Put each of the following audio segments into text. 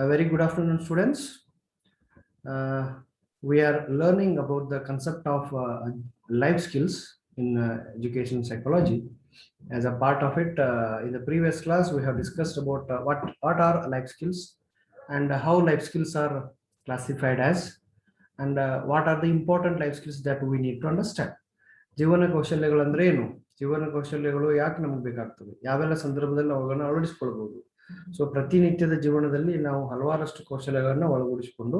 A very good afternoon, students. Uh, we are learning about the concept of life skills in education psychology. As a part of it, in the previous class, we have discussed about what are life skills and how life skills are classified as, and what are the important life skills that we need to understand. ಜೀವನ ಕೌಶಲ್ಯಗಳು ಅಂದ್ರೆ ಏನು, ಜೀವನ ಕೌಶಲ್ಯಗಳು ಯಾಕೆ ನಮಗೆ ಬೇಕಾಗ್ತವೆ, ಯಾವೆಲ್ಲ ಸಂದರ್ಭದಲ್ಲಿ ಅವುಗಳನ್ನ ಅಳವಡಿಸಿಕೊಳ್ಬಹುದು. ಸೊ ಪ್ರತಿನಿತ್ಯದ ಜೀವನದಲ್ಲಿ ನಾವು ಹಲವಾರಷ್ಟು ಕೌಶಲ್ಯಗಳನ್ನ ಒಳಗೂಡಿಸಿಕೊಂಡು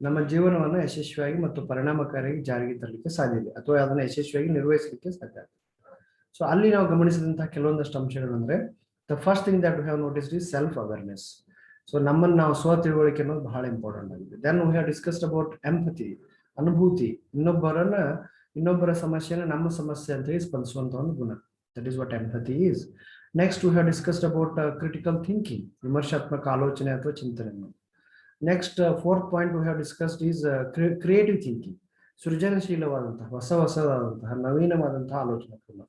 ನಮ್ಮ ಜೀವನವನ್ನು ಯಶಸ್ವಿಯಾಗಿ ಮತ್ತು ಪರಿಣಾಮಕಾರಿಯಾಗಿ ಜಾರಿಗೆ ತರಲಿಕ್ಕೆ ಸಾಧ್ಯ ಇದೆ, ಅಥವಾ ಅದನ್ನ ಯಶಸ್ವಿಯಾಗಿ ನಿರ್ವಹಿಸಲಿಕ್ಕೆ ಸಾಧ್ಯ ಆಗುತ್ತೆ. ಸೊ ಅಲ್ಲಿ ನಾವು ಗಮನಿಸಿದಂತಹ ಕೆಲವೊಂದಷ್ಟು ಅಂಶಗಳಂದ್ರೆ, the first thing that we have noticed is self awareness. So ನಮ್ಮನ್ನು ನಾವು ಸ್ವ ತಿಳುವಳಿಕೆ ಅನ್ನೋದು ಬಹಳ ಇಂಪಾರ್ಟೆಂಟ್ ಆಗಿದೆ. Then we have discussed about empathy, ಅನುಭೂತಿ, ಇನ್ನೊಬ್ಬರ ಸಮಸ್ಯೆನ ನಮ್ಮ ಸಮಸ್ಯೆ ಅಂತ ಹೇಳಿ ಸ್ಪಂದಿಸುವಂತ ಒಂದು ಗುಣ. That is what empathy is. Next we have discussed about critical thinking, ವಿಮರ್ಶಾತ್ಮಕ ಆಲೋಚನೆ ಅಥವಾ ಚಿಂತನೆಯನ್ನು. Next fourth point we have discussed is creative thinking, ಸೃಜನಶೀಲವಾದಂತಹ ಹೊಸದಾದಂತಹ ನವೀನವಾದಂತಹ ಆಲೋಚನಾ ಕ್ರಮ.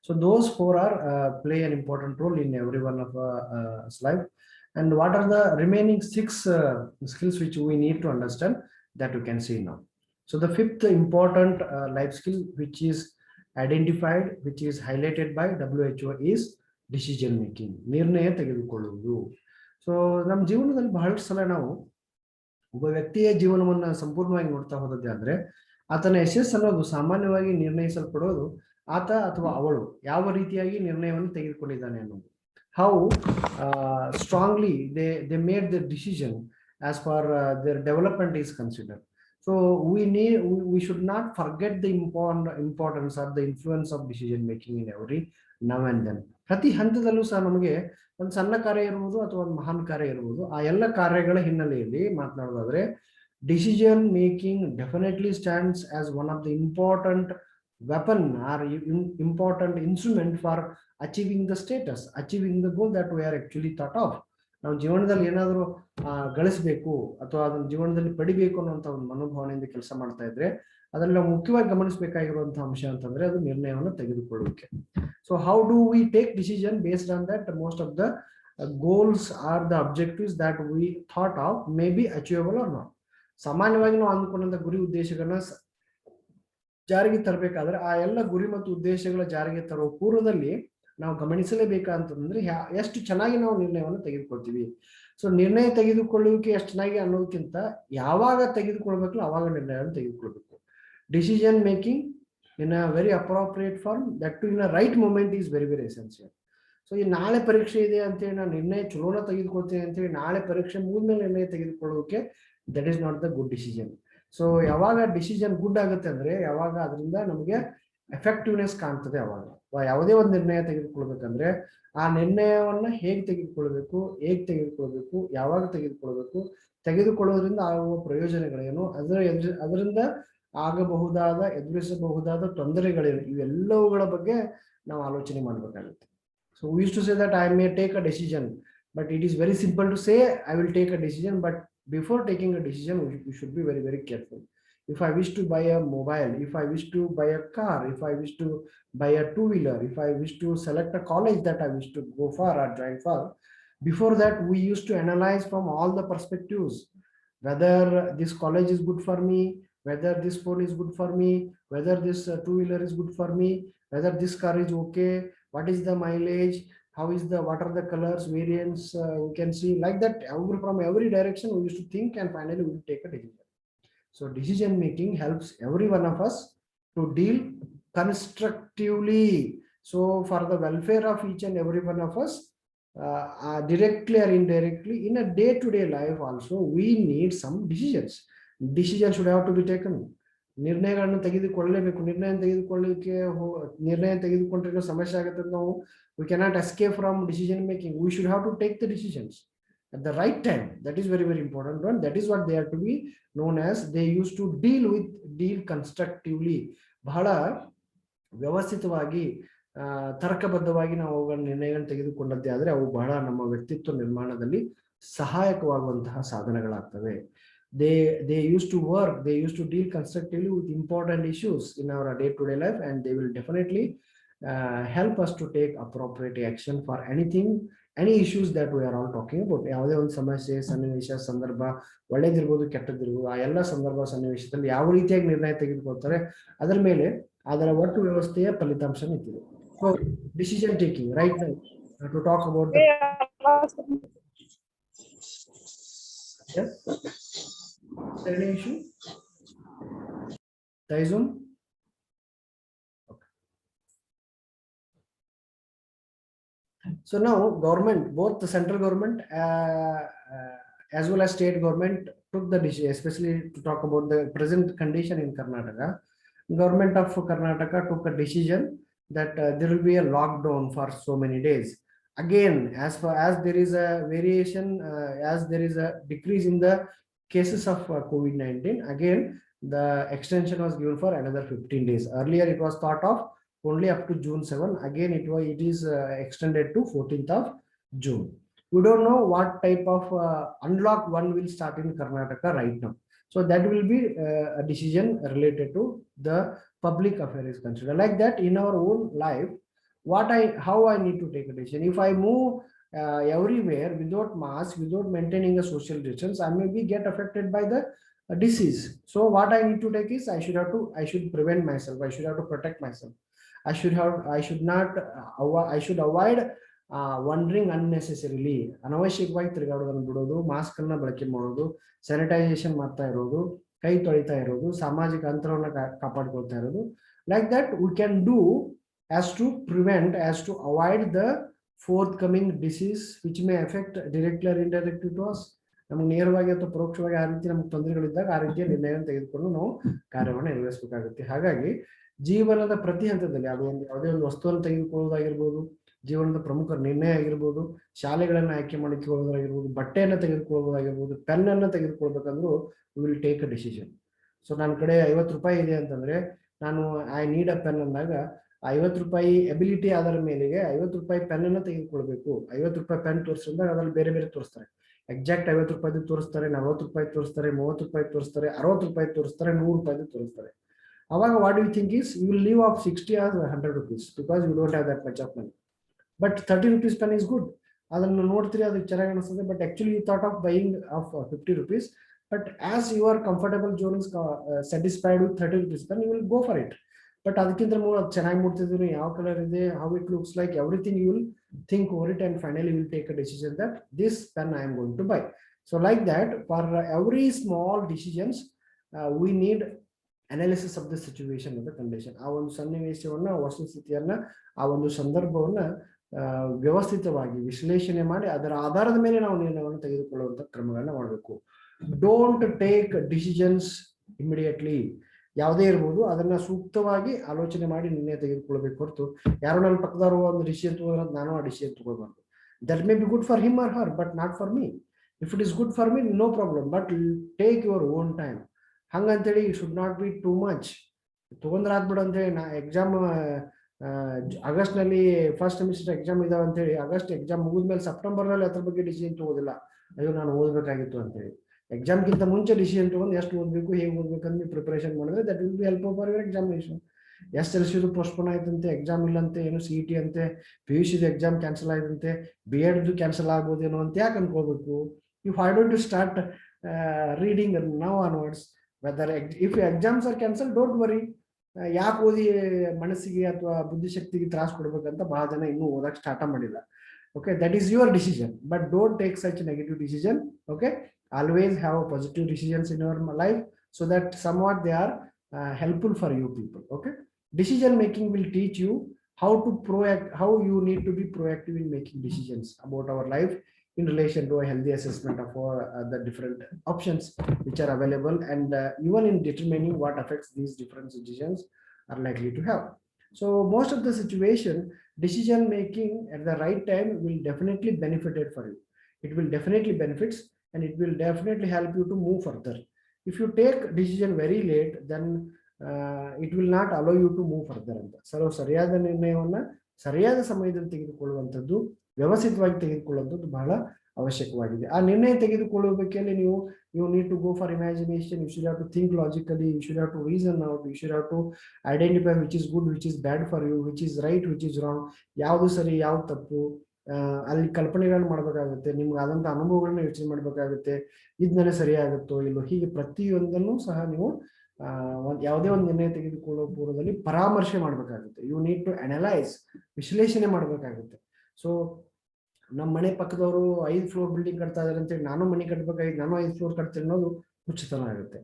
So those four are play an important role in every one of life. And what are the remaining six skills which we need to understand, that you can see now. So the fifth important life skill which is identified, which is highlighted by WHO, is decision making, ನಿರ್ಣಯ ತೆಗೆದುಕೊಳ್ಳುವುದು. So ನಮ್ಮ ಜೀವನದಲ್ಲಿ ಬಹಳಷ್ಟು ಸಲ ನಾವು ಒಬ್ಬ ವ್ಯಕ್ತಿಯ ಜೀವನವನ್ನ ಸಂಪೂರ್ಣವಾಗಿ ನೋಡ್ತಾ ಹೋದದ್ದೇ ಆದ್ರೆ, ಆತನ ಯಶಸ್ಸು ಅನ್ನೋದು ಸಾಮಾನ್ಯವಾಗಿ ನಿರ್ಣಯಿಸಲ್ಪಡೋದು ಆತ ಅಥವಾ ಅವಳು ಯಾವ ರೀತಿಯಾಗಿ ನಿರ್ಣಯವನ್ನು ತೆಗೆದುಕೊಂಡಿದ್ದಾನೆ ಅನ್ನೋದು. How strongly they made the decision as far their development is considered. So we should not forget the importance or the influence of decision making in every now and then. ಪ್ರತಿ ಹಂತದಲ್ಲೂ ಸಹ ನಮಗೆ ಒಂದು ಸಣ್ಣ ಕಾರ್ಯ ಇರುವುದು ಅಥವಾ ಒಂದು ಮಹಾನ್ ಕಾರ್ಯ ಇರುವುದು, ಆ ಎಲ್ಲ ಕಾರ್ಯಗಳ ಹಿನ್ನೆಲೆಯಲ್ಲಿ ಮಾತನಾಡೋದಾದ್ರೆ decision making definitely stands as one of the important weapon or important instrument for achieving the status, achieving the goal that we are actually thought of. ನಾವು ಜೀವನದಲ್ಲಿ ಏನಾದರೂ ಗಳಿಸಬೇಕು ಅಥವಾ ಅದನ್ನ ಜೀವನದಲ್ಲಿ ಪಡಿಬೇಕು ಅನ್ನುವಂಥ ಒಂದು ಮನೋಭಾವನೆಯಿಂದ ಕೆಲಸ ಮಾಡ್ತಾ ಇದ್ರೆ, ಅದರಲ್ಲಿ ನಾವು ಮುಖ್ಯವಾಗಿ ಗಮನಿಸಬೇಕಾಗಿರುವಂತಹ ಅಂಶ ಅಂತಂದ್ರೆ ಅದು ನಿರ್ಣಯವನ್ನು ತೆಗೆದುಕೊಳ್ಳುವಿಕೆ. So how do we take decision based on that most of the goals or the objectives that we thought of may be achievable or not. ಸಾಮಾನ್ಯವಾಗಿ ನಾವು ಅಂದುಕೊಂಡಂತ ಗುರಿ ಉದ್ದೇಶಗಳನ್ನ ಜಾರಿಗೆ ತರಬೇಕಾದ್ರೆ ಆ ಎಲ್ಲ ಗುರಿ ಮತ್ತು ಉದ್ದೇಶಗಳ ಜಾರಿಗೆ ತರುವ ಪೂರ್ವದಲ್ಲಿ ನಾವು ಗಮನಿಸಲೇಬೇಕಂತಂದ್ರೆ ಎಷ್ಟು ಚೆನ್ನಾಗಿ ನಾವು ನಿರ್ಣಯವನ್ನು ತೆಗೆದುಕೊಳ್ತೀವಿ. ಸೊ ನಿರ್ಣಯ ತೆಗೆದುಕೊಳ್ಳುವಿಕೆ ಎಷ್ಟು ಚೆನ್ನಾಗಿ ಅನ್ನೋದಕ್ಕಿಂತ ಯಾವಾಗ ತೆಗೆದುಕೊಳ್ಬೇಕು ಅವಾಗ ನಿರ್ಣಯವನ್ನು ತೆಗೆದುಕೊಳ್ಬೇಕು. Decision making in a very appropriate form, that to in a right moment is very very essential. So ಈ ನಾಳೆ ಪರೀಕ್ಷೆ ಇದೆ ಅಂತೇಳಿ ನಾನು ನಿರ್ಣಯ ಚಲೋನ ತೆಗೆದುಕೊಳ್ತೇನೆ ಅಂತೇಳಿ ನಾಳೆ ಪರೀಕ್ಷೆ ಮುಗಿದ್ಮೇಲೆ ನಿರ್ಣಯ ತೆಗೆದುಕೊಳ್ಳೋಕೆ, that is not the good decision. So ಯಾವಾಗ ಡಿಸಿಷನ್ ಗುಡ್ ಆಗುತ್ತೆ ಅಂದ್ರೆ ಯಾವಾಗ ಅದರಿಂದ ನಮಗೆ ಎಫೆಕ್ಟಿವ್ನೆಸ್ ಕಾಣ್ತದೆ. ಅವಾಗ ಯಾವುದೇ ಒಂದು ನಿರ್ಣಯ ತೆಗೆದುಕೊಳ್ಬೇಕಂದ್ರೆ ಆ ನಿರ್ಣಯವನ್ನ ಹೇಗೆ ತೆಗೆದುಕೊಳ್ಬೇಕು, ಯಾವಾಗ ತೆಗೆದುಕೊಳ್ಬೇಕು, ತೆಗೆದುಕೊಳ್ಳೋದ್ರಿಂದ ಆಗುವ ಪ್ರಯೋಜನಗಳೇನು, ಅದರಿಂದ ಆಗಬಹುದಾದ ಎದುರಿಸಬಹುದಾದ ತೊಂದರೆಗಳೇನು, ಇವೆಲ್ಲವುಗಳ ಬಗ್ಗೆ ನಾವು ಆಲೋಚನೆ ಮಾಡಬೇಕಾಗುತ್ತೆ. So we use to say that I may take a decision, but it is very simple to say I will take a decision, but before taking a decision we should be very very careful. If I wish to buy a mobile, if I wish to buy a car, if I wish to buy a two-wheeler, if I wish to select a college that I wish to go for or join for, before that we used to analyze from all the perspectives whether this college is good for me, whether this phone is good for me, whether this two-wheeler is good for me, whether this car is okay, what is the mileage, what are the colors, variants, we can see like that. From every direction we used to think, and finally we will take a decision. So decision making helps every one of us to deal constructively. So for the welfare of each and every one of us, directly or indirectly in a day-to-day life also, we need some decisions. Decisions should have to be taken. ನಿರ್ಣಯಗಳನ್ನು ತೆಗೆದುಕೊಳ್ಳಲೇಬೇಕು. ನಿರ್ಣಯ ತೆಗೆದುಕೊಂಡ್ರೆ ಸಮಸ್ಯೆ ಆಗುತ್ತೆ. ನಾವು we cannot escape from decision making. We should have to take the decisions at the right time. That is very very important one. That is what they are to be known as. They used to deal constructively. ಬಹಳ ವ್ಯವಸ್ಥಿತವಾಗಿ ತರ್ಕಬದ್ಧವಾಗಿ ನಾವು ಅವುಗಳ ನಿರ್ಣಯಗಳನ್ನು ತೆಗೆದುಕೊಂಡದ್ದೇ ಆದ್ರೆ ಅವು ಬಹಳ ನಮ್ಮ ವ್ಯಕ್ತಿತ್ವ ನಿರ್ಮಾಣದಲ್ಲಿ ಸಹಾಯಕವಾಗುವಂತಹ ಸಾಧನಗಳಾಗ್ತವೆ. They used to work, they used to deal constructively with important issues in our day-to-day life, and they will definitely help us to take appropriate action for anything any issues that we are all talking about. ಯಾವುದೇ ಒಂದು ಸಮಸ್ಯೆ ಸನ್ನಿವೇಶ ಸಂದರ್ಭ ಒಳ್ಳೇದಿರ್ಬೋದು ಕೆಟ್ಟದಿರ್ಬೋದು ಆ ಎಲ್ಲ ಸಂದರ್ಭ ಸನ್ನಿವೇಶದಲ್ಲಿ ಯಾವ ರೀತಿಯಾಗಿ ನಿರ್ಣಯ ತೆಗೆದುಕೊಳ್ತಾರೆ ಅದರ ಮೇಲೆ ಅದರ ಒಟ್ಟು ವ್ಯವಸ್ಥೆಯ ಫಲಿತಾಂಶ ನಿಂತಿದೆ. So decision taking right now to talk about the yes any issue Taizum. So now government, both the central government as well as state government took the decision, especially to talk about the present condition in Karnataka. Government of Karnataka took a decision that there will be a lockdown for so many days. Again, as far as there is a variation, as there is a decrease in the cases of COVID-19, again, the extension was given for another 15 days. Earlier, it was thought of only up to June 7. Again, it is extended to 14th of June. We don't know what type of unlock one will start in Karnataka right now. So that will be a decision related to the public affairs considered. Like that, in our own life, how I need to take a decision. If I move everywhere without mask, without maintaining a social distance, I may be get affected by the disease. So what I need to take is I should prevent myself. I should have to protect myself. I should avoid wandering unnecessarily. ಅನವಶ್ಯಕವಾಗಿ ತಿರುಗಾಡೋದನ್ನು ಬಿಡೋದು, mask ಅನ್ನ ಬಳಕೆ ಮಾಡೋದು, sanitisation ಮಾಡ್ತಾ ಇರೋದು, ಕೈ ತೊಳಿತಾ ಇರೋದು, ಸಾಮಾಜಿಕ ಅಂತರವನ್ನು ಕಾಪಾಡ್ಕೊಳ್ತಾ ಇರೋದು. Like that we can do as to prevent, as to avoid the forthcoming disease which may affect directly or indirectly to us. ನಮಗೆ ನೇರವಾಗಿ ಅಥವಾ ಪರೋಕ್ಷವಾಗಿ ಆ ರೀತಿ ನಮ್ಗೆ ತೊಂದರೆಗಳಿದ್ದಾಗ ಆ ರೀತಿಯ ನಿರ್ಣಯವನ್ನು ತೆಗೆದುಕೊಂಡು ನಾವು ಕಾರ್ಯವನ್ನು ನಿರ್ವಹಿಸಬೇಕಾಗುತ್ತೆ. ಹಾಗಾಗಿ ಜೀವನದ ಪ್ರತಿ ಹಂತದಲ್ಲಿ ಯಾವುದೇ ಒಂದು ವಸ್ತುವನ್ನು ತೆಗೆದುಕೊಳ್ಳೋದಾಗಿರ್ಬೋದು, ಜೀವನದ ಪ್ರಮುಖ ನಿರ್ಣಯ ಆಗಿರ್ಬೋದು, ಶಾಲೆಗಳನ್ನ ಆಯ್ಕೆ ಮಾಡಿಕೊಳ್ಳೋದಾಗಿರ್ಬೋದು, ಬಟ್ಟೆಯನ್ನ ತೆಗೆದುಕೊಳ್ಳೋದಾಗಿರ್ಬೋದು, ಪೆನ್ ಅನ್ನ ತೆಗೆದುಕೊಳ್ಬೇಕಂದ್ರೂ will take a decision. So ನನ್ನ ಕಡೆ 50 ರೂಪಾಯಿ ಇದೆ ಅಂತಂದ್ರೆ ನಾನು ಐ ನೀಡ್ ಅ ಪೆನ್ ಅಂದಾಗ 50 ರೂಪಾಯಿ ಎಬಿಲಿಟಿ ಆಧಾರ ಮೇಲೆಗೆ 50 ರೂಪಾಯಿ ಪೆನ್ ಅನ್ನ ತೆಗೆದುಕೊಳ್ಬೇಕು. 50 ರೂಪಾಯಿ ಪೆನ್ ತೋರಿಸಿದಾಗ ಅದ್ರಲ್ಲಿ ಬೇರೆ ಬೇರೆ ತೋರಿಸ್ತಾರೆ. ಎಕ್ಸಾಕ್ಟ್ 50 ರೂಪಾಯಿ ತೋರಿಸ್ತಾರೆ, 40 ರೂಪಾಯಿ ತೋರಿಸ್ತಾರೆ, 30 ರೂಪಾಯಿ ತೋರಿಸ್ತಾರೆ, 60 ರೂಪಾಯಿ ತೋರಿಸ್ತಾರೆ, 100 ರೂಪಾಯಿ ತೋರಿಸ್ತಾರೆ. ಅವಾಗ what you think is you will leave of 60 or 100 rupees because you don't have that much of money. But 30 rupees pen is good. ಅದನ್ನು ನೋಡ್ತೀರಿ, ಅದು ಚೆನ್ನಾಗಿ ಅನಿಸ್ತದೆ. But actually you thought of buying of 50 rupees. But as your comfortable zone is satisfied with 30 rupees pen, you will go for it. But ಅದಕ್ಕಿಂತ ಅದು ಚೆನ್ನಾಗಿ ಮುಟ್ತಿದ್ರು, ಯಾವ colour ಇದೆ, how it looks like, everything you will think over it and finally you will take a decision that this pen I am going to buy. So like that, for every small decisions, we need analysis of the situation of the condition. ಆ ಒಂದು ಸನ್ನಿವೇಶವನ್ನ, ವಸ್ತುಸ್ಥಿತಿಯನ್ನ, ಆ ಒಂದು ಸಂದರ್ಭವನ್ನ ವ್ಯವಸ್ಥಿತವಾಗಿ ವಿಶ್ಲೇಷಣೆ ಮಾಡಿ ಅದರ ಆಧಾರದ ಮೇಲೆ ನಾವು ನಿರ್ಣಯವನ್ನು ತೆಗೆದುಕೊಳ್ಳುವಂತ ಕ್ರಮಗಳನ್ನ ಮಾಡಬೇಕು. Don't take decisions immediately. ಯಾವುದೇ ಇರ್ಬೋದು, ಅದನ್ನ ಸೂಕ್ತವಾಗಿ ಆಲೋಚನೆ ಮಾಡಿ ನಿರ್ಣಯ ತೆಗೆದುಕೊಳ್ಬೇಕು ಹೊರತು ಯಾರೋ ನನ್ನ ಪಕ್ಕದವರು ಒಂದು ಡಿಸಿಷನ್ ತಗೋದ್ರೆ ನಾನು ಆ ಡಿಸಿಷನ್ ತಗೊಳ್ಬಾರ್ದು. That may be good for him or her but not for me. If it is good for me no problem, but take your own time. ಹಂಗಂತೇಳಿ you should not be too much. ತಗೊಂಡ್ರೆ ಆದ್ಬಿಡು ಅಂತೇಳಿ ನಾ exam August ನಲ್ಲಿ first semester exam ಇದಾವೆ ಅಂತೇಳಿ August exam ಮುಗಿದ್ಮೇಲೆ September ನಲ್ಲಿ ಅದ್ರ ಬಗ್ಗೆ ಡಿಸಿಷನ್ ತಗೋದಿಲ್ಲ. ಅಯ್ಯೋ ನಾನು ಓದ್ಬೇಕಾಗಿತ್ತು ಅಂತೇಳಿ ಎಕ್ಸಾಮ್ಗಿಂತ ಮುಂಚೆ ಡಿಸಿಷನ್ ತಗೊಂಡು ಎಷ್ಟು ಓದ್ಬೇಕು, ಹೇಗೆ ಓದ್ಬೇಕಂತ ಪ್ರಿಪರೇಷನ್ ಮಾಡಿದ್ರೆ that will be help for your examination. SLC postpone ಆಯ್ತಂತೆ, ಎಕ್ಸಾಮ್ ಇಲ್ಲಂತೆ, ಏನು CET ಅಂತೆ, PUC ಎಕ್ಸಾಮ್ ಕ್ಯಾನ್ಸಲ್ ಆಯ್ತಂತೆ, BEd ಕ್ಯಾನ್ಸಲ್ ಆಗ್ಬೋದೇನೋ ಅಂತ ಯಾಕೆ ಅನ್ಕೋಬೇಕು? Why don't you start reading now onwards? Whether if exams are cancelled, don't worry. ಯಾಕೆ ಓದಿ ಮನಸ್ಸಿಗೆ ಅಥವಾ ಬುದ್ಧಿಶಕ್ತಿಗೆ ತ್ರಾಸ ಕೊಡ್ಬೇಕಂತ ಬಹಳ ಜನ ಇನ್ನೂ ಓದಕ್ಕೆ ಸ್ಟಾರ್ಟ್ ಮಾಡಿಲ್ಲ. Okay, that is your decision, but don't take such a negative decision. Okay, always have a positive decisions in your life so that somewhat they are helpful for you people. Okay, decision making will teach you how you need to be proactive in making decisions about our life in relation to a healthy assessment of the different options which are available, and even in determining what effects these different decisions are likely to have. So most of the situation, decision making at the right time will definitely benefit it for you. It will definitely benefits and it will definitely help you to move further. If you take decision very late, then it will not allow you to move further. So ಸರಿಯಾದ ನಿರ್ಣಯವನ್ನ ಸರಿಯಾದ ಸಮಯದಲ್ಲಿ ತೆಗೆದುಕೊಳ್ಳುವಂಥದ್ದು, ವ್ಯವಸ್ಥಿತವಾಗಿ ತೆಗೆದುಕೊಳ್ಳುವಂಥದ್ದು ಬಹಳ ಅವಶ್ಯಕವಾಗಿದೆ. ಆ ನಿರ್ಣಯ ತೆಗೆದುಕೊಳ್ಳಬೇಕಲ್ಲಿ you need to go for imagination, you should have to think logically, you should have to reason out, you should have to identify which is good, which is bad for you, which is right, which is wrong, ಯಾವುದು ಸರಿ ಯಾವುದು ತಪ್ಪು, ಅಲ್ಲಿ ಕಲ್ಪನೆಗಳನ್ನ ಮಾಡ್ಬೇಕಾಗುತ್ತೆ, ನಿಮ್ಗೆ ಆದಂತ ಅನುಭವಗಳನ್ನ ಯೋಚನೆ ಮಾಡ್ಬೇಕಾಗುತ್ತೆ. ಇದ್ ನನಗೆ ಸರಿಯಾಗುತ್ತೋ ಇಲ್ಲೋ, ಹೀಗೆ ಪ್ರತಿಯೊಂದನ್ನು ಸಹ ನೀವು ಯಾವುದೇ ಒಂದು ನಿರ್ಣಯ ತೆಗೆದುಕೊಳ್ಳುವ ಪೂರ್ವದಲ್ಲಿ ಪರಾಮರ್ಶೆ ಮಾಡ್ಬೇಕಾಗುತ್ತೆ. ಯು ನೀಡ್ ಟು ಅನಲೈಸ್, ವಿಶ್ಲೇಷಣೆ ಮಾಡ್ಬೇಕಾಗುತ್ತೆ. ಸೊ ನಮ್ಮ ಮನೆ ಪಕ್ಕದವರು 5 ಫ್ಲೋರ್ ಬಿಲ್ಡಿಂಗ್ ಕಟ್ತಾ ಇದಾರೆ ಅಂತೇಳಿ ನಾನು ಮನೆ ಕಟ್ಬೇಕಾಗಿ ನಾನು 5 ಫ್ಲೋರ್ ಕಟ್ತೀನಿ ಅನ್ನೋದು ಹುಚ್ಚುತನ ಆಗುತ್ತೆ.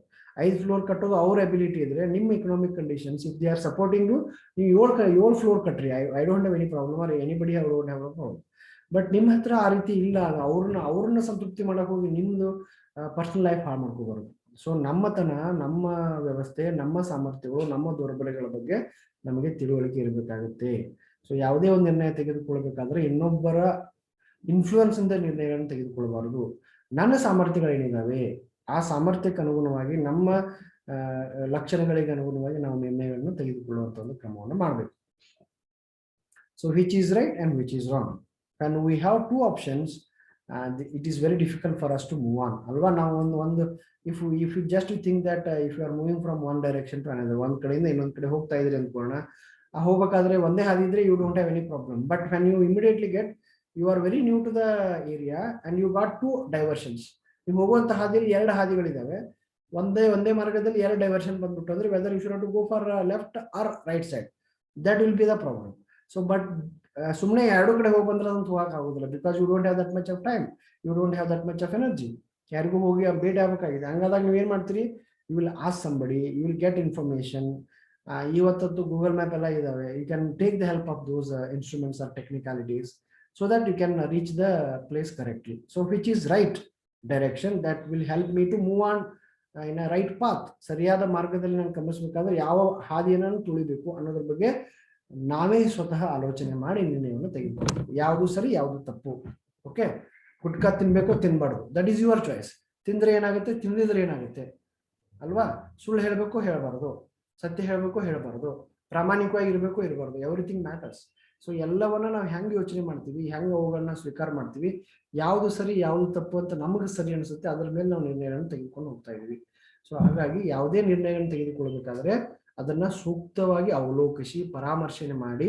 5 ಫ್ಲೋರ್ ಕಟ್ಟೋದು ಅವ್ರ ಎಬಿಲಿಟಿ ಇದ್ರೆ, ನಿಮ್ಮ economic conditions if they are supporting you, ನೀವು 7 ಫ್ಲೋರ್ ಕಟ್ರಿ, I don't have any problem, or anybody have don't have a problem. But ನಿಮ್ಮ ಹತ್ರ ಆ ರೀತಿ ಇಲ್ಲ, ಅವ್ರನ್ನ ಸಂತೃಪ್ತಿ ಮಾಡಕ್ ಹೋಗಿ ನಿಮ್ದು ಪರ್ಸನಲ್ ಲೈಫ್ ಹಾಳು ಮಾಡ್ಕೋಬಾರ್ದು. ಸೊ ನಮ್ಮತನ, ನಮ್ಮ ವ್ಯವಸ್ಥೆ, ನಮ್ಮ ಸಾಮರ್ಥ್ಯಗಳು, ನಮ್ಮ ದುರ್ಬಲಗಳ ಬಗ್ಗೆ ನಮಗೆ ತಿಳುವಳಿಕೆ ಇರಬೇಕಾಗುತ್ತೆ. ಸೊ ಯಾವುದೇ ಒಂದು ನಿರ್ಣಯ ತೆಗೆದುಕೊಳ್ಬೇಕಾದ್ರೆ ಇನ್ನೊಬ್ಬರ ಇನ್ಫ್ಲೂಯೆನ್ಸ್ ಇಂದ ನಿರ್ಣಯಗಳನ್ನು ತೆಗೆದುಕೊಳ್ಬಾರದು. ನನ್ನ ಸಾಮರ್ಥ್ಯಗಳೇನಿದಾವೆ ಆ ಸಾಮರ್ಥ್ಯಕ್ಕೆ ಅನುಗುಣವಾಗಿ, ನಮ್ಮ ಲಕ್ಷಣಗಳಿಗೆ ಅನುಗುಣವಾಗಿ ನಾವು ನಿರ್ಣಯಗಳನ್ನು ತೆಗೆದುಕೊಳ್ಳುವಂತ ಒಂದು ಕ್ರಮವನ್ನು ಮಾಡಬೇಕು. So which is right and which is wrong. when we have two options, it is very difficult for us to move on alva. Now one if you just think that if you are moving from one direction to another, one ಕಡೆಯಿಂದ ಇನ್ನೊಂದು ಕಡೆ ಹೋಗ್ತಾ ಇದ್ರಿ ಅಂದ್ಕೊಳ್ಳೋಣ, ಹೋಗಬೇಕಾದ್ರೆ ಒಂದೇ ಹಾದಿ ಇದ್ರೆ you don't have any problem. But when you immediately get, you are very new to the area and you got two diversions. ನೀವು ಹೋಗುವಂತ ಹಾದಿಯಲ್ಲಿ 2 ಹಾದಿಗಳಿದಾವೆ, ಒಂದೇ ಮಾರ್ಗದಲ್ಲಿ 2 ಡೈವರ್ಷನ್ ಬಂದ್ಬಿಟ್ಟು ಅಂದ್ರೆ whether you should have to go for left or right side, that will be the problem. So but ಸುಮ್ಮನೆ 2 ಕಡೆ ಹೋಗಿ ಬಂದ್ರೆ ಅದಂತೂ ಹೋಗಕ್ಕಾಗೋದಿಲ್ಲ, because you don't have that much of time, you don't have that much of energy. ಯಾರಿಗೂ ಹೋಗಿ ಭೇಟಿ ಆಗ್ಬೇಕಾಗಿದೆ. ಹಂಗಾದಾಗ ನೀವು ಏನ್ ಮಾಡ್ತೀರಿ, you will ask somebody, you will get information. ಇವತ್ತಂತೂ ಗೂಗಲ್ ಮ್ಯಾಪ್ ಎಲ್ಲ ಇದಾವೆ, you can take the help of those instruments or technicalities so that you can reach the place correctly. So which is right direction that will help me to move on in a right path. ಸರಿಯಾದ ಮಾರ್ಗದಲ್ಲಿ ನಾನು ಗಮನಿಸಬೇಕಾದ್ರೆ ಯಾವ ಹಾದಿಯನ್ನು ತುಳಿಬೇಕು ಅನ್ನೋದ್ರ ಬಗ್ಗೆ ನಾವೇ ಸ್ವತಃ ಆಲೋಚನೆ ಮಾಡಿ ನಿರ್ಣಯವನ್ನು ತೆಗೆದುಕೊಳ್ಳಬೇಕು. ಯಾವುದು ಸರಿ, ಯಾವುದು ತಪ್ಪು. ಓಕೆ, ಗುಟ್ಕಾ ತಿನ್ಬೇಕು, ತಿನ್ಬಾರ್ದು, ದಟ್ ಈಸ್ ಯುವರ್ ಚಾಯ್ಸ್. ತಿಂದ್ರೆ ಏನಾಗುತ್ತೆ, ತಿಂದಿದ್ರೆ ಏನಾಗುತ್ತೆ ಅಲ್ವಾ? ಸುಳ್ಳು ಹೇಳಬೇಕು, ಹೇಳಬಾರ್ದು, ಸತ್ಯ ಹೇಳಬೇಕು, ಹೇಳಬಾರ್ದು, ಪ್ರಾಮಾಣಿಕವಾಗಿ ಇರಬೇಕು, ಇರಬಾರ್ದು, ಎವ್ರಿಥಿಂಗ್ ಮ್ಯಾಟರ್ಸ್. ಸೊ ಎಲ್ಲವನ್ನ ನಾವು ಹೆಂಗೆ ಯೋಚನೆ ಮಾಡ್ತೀವಿ, ಹೆಂಗೆ ಅವುಗಳನ್ನ ಸ್ವೀಕಾರ ಮಾಡ್ತೀವಿ, ಯಾವುದು ಸರಿ ಯಾವುದು ತಪ್ಪು ಅಂತ ನಮಗೆ ಸರಿ ಅನಿಸುತ್ತೆ, ಅದ್ರ ಮೇಲೆ ನಾವು ನಿರ್ಣಯಗಳನ್ನು ತೆಗೆದುಕೊಂಡು ಹೋಗ್ತಾ ಇದೀವಿ. ಸೊ ಹಾಗಾಗಿ ಯಾವುದೇ ನಿರ್ಣಯಗಳನ್ನು ತೆಗೆದುಕೊಳ್ಬೇಕಾದ್ರೆ ಅದನ್ನ ಸೂಕ್ತವಾಗಿ ಅವಲೋಕಿಸಿ, ಪರಾಮರ್ಶನೆ ಮಾಡಿ,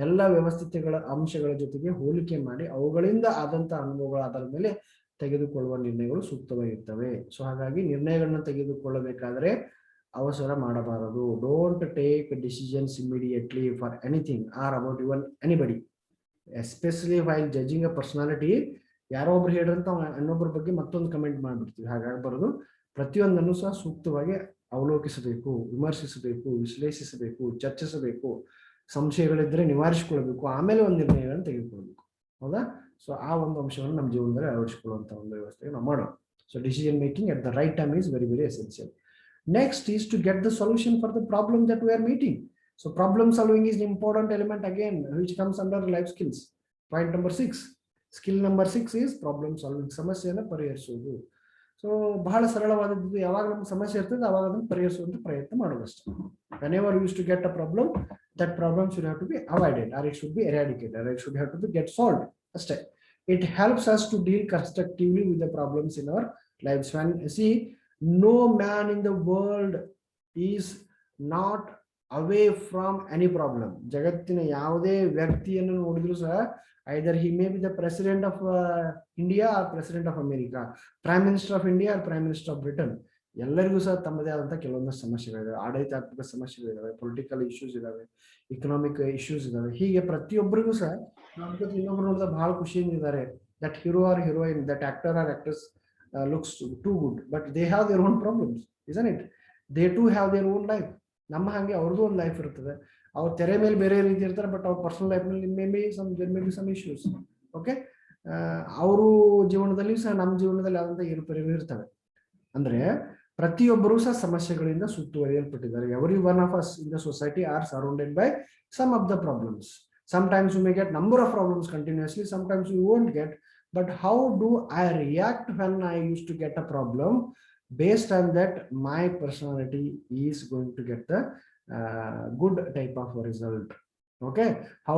ಎಲ್ಲ ವ್ಯವಸ್ಥಿತಗಳ ಅಂಶಗಳ ಜೊತೆಗೆ ಹೋಲಿಕೆ ಮಾಡಿ, ಅವುಗಳಿಂದ ಆದಂತ ಅನುಭವಗಳ ಆಧಾರದ ಮೇಲೆ ತೆಗೆದುಕೊಳ್ಳುವ ನಿರ್ಣಯಗಳು ಸೂಕ್ತವಾಗಿರ್ತವೆ. ಸೊ ಹಾಗಾಗಿ ನಿರ್ಣಯಗಳನ್ನ ತೆಗೆದುಕೊಳ್ಳಬೇಕಾದ್ರೆ ಅವಸರ ಮಾಡಬಾರದು. Don't take decisions immediately for anything R about even anybody, especially while judging a personality. ಯಾರೋ ಒಬ್ರು ಹೇಳ್ರಂತ ಇನ್ನೊಬ್ಬರ ಬಗ್ಗೆ ಮತ್ತೊಂದು ಕಮೆಂಟ್ ಮಾಡ್ಬಿಡ್ತೀವಿ, ಹಾಗಾಗಬಾರದು. ಪ್ರತಿಯೊಂದನ್ನು ಸಹ ಸೂಕ್ತವಾಗಿ ಅವಲೋಕಿಸಬೇಕು, ವಿಮರ್ಶಿಸಬೇಕು, ವಿಶ್ಲೇಷಿಸಬೇಕು, ಚರ್ಚಿಸಬೇಕು, ಸಂಶಯಗಳಿದ್ರೆ ನಿವಾರಿಸಿಕೊಳ್ಬೇಕು, ಆಮೇಲೆ ಒಂದು ನಿರ್ಣಯಗಳನ್ನು ತೆಗೆದುಕೊಳ್ಬೇಕು. ಹೌದಾ? ಸೊ ಆ ಒಂದು ಅಂಶವನ್ನು ನಮ್ಮ ಜೀವನದಲ್ಲಿ ಅಳವಡಿಸಿಕೊಳ್ಳುವಂತ ಒಂದು ವ್ಯವಸ್ಥೆಗೆ ನಾವು ಮಾಡೋಣ. So decision making at the right time is very, very essential. Next is to get the solution for the problem that we are meeting. So problem solving is an important element again, which comes under life skills. Point number 6. Skill number 6 is problem solving. ಸಮಸ್ಯೆಯನ್ನು ಪರಿಹರಿಸುವುದು. So ಬಹಳ ಸರಳವಾದದ್ದು, ಯಾವಾಗ ನಮ್ಗೆ ಸಮಸ್ಯೆ ಇರ್ತದೆ ಅವಾಗ ಅದನ್ನು ಪರಿಹರಿಸುವಂತ ಪ್ರಯತ್ನ ಮಾಡೋದಷ್ಟೇ. whenever you used to get a problem, that problem should have to be avoided, or it should be eradicated, or it should have to be get solved ಅಷ್ಟೇ. It helps us to deal constructively with the problems in our lives. When see, no man in the world is not away from any problem. ಜಗತ್ತಿನ ಯಾವುದೇ ವ್ಯಕ್ತಿಯನ್ನು ನೋಡಿದ್ರು ಸಹ, either he may be the president of India or president of America, prime minister of India or prime minister of Britain, ಎಲ್ಲರಿಗೂ ಸಹ ತಮ್ಮದೇ ಆದಂತ ಕೆಲವೊಂದು ಸಮಸ್ಯೆಗಳಿದಾವೆ, ಆಡಳಿತಾತ್ಮಕ ಸಮಸ್ಯೆಗಳಿದಾವೆ, ಪೊಲಿಟಿಕಲ್ ಇಶ್ಯೂಸ್ ಇದಾವೆ, ಇಕನಾಮಿಕ್ ಇಶ್ಯೂಸ್ ಇದಾವೆ. ಹೀಗೆ ಪ್ರತಿಯೊಬ್ಬರಿಗೂ ಸಹ ಇನ್ನೊಬ್ರು ನೋಡಿದ ಬಹಳ ಖುಷಿಯಿಂದ ಇದ್ದಾರೆ. That hero or heroine, that actor or actress looks too good, but they have their own problems, isn't it? They too have their own life. ನಮ್ಮ ಹಾಗೆ ಅವ್ರದ್ದು ಒಂದು ಲೈಫ್ ಇರ್ತದೆ. ಅವ್ರ ತೆರೆ ಮೇಲೆ ಬೇರೆ ರೀತಿ ಇರ್ತಾರೆ, ಬಟ್ ಅವ್ರ ಪರ್ಸನಲ್ ಲೈಫ್ ನಲ್ಲಿ may be some issues. Okay, ಅವರು ಜೀವನದಲ್ಲಿ ಸಹ ನಮ್ಮ ಜೀವನದಲ್ಲಿ ಆದಂತ ಏರುಪೇರು ಇರ್ತವೆ. ಅಂದ್ರೆ ಪ್ರತಿಯೊಬ್ಬರೂ ಸಹ ಸಮಸ್ಯೆಗಳಿಂದ ಸುತ್ತುವರಿಯಲ್ಪಟ್ಟಿದ್ದಾರೆ. Every one of us in the society are surrounded by some of the problems. Sometimes you may get number of problems continuously, sometimes you won't get. But how do I react when I used to get a problem? Based on that, my personality is going to get the good type of result. Okay, how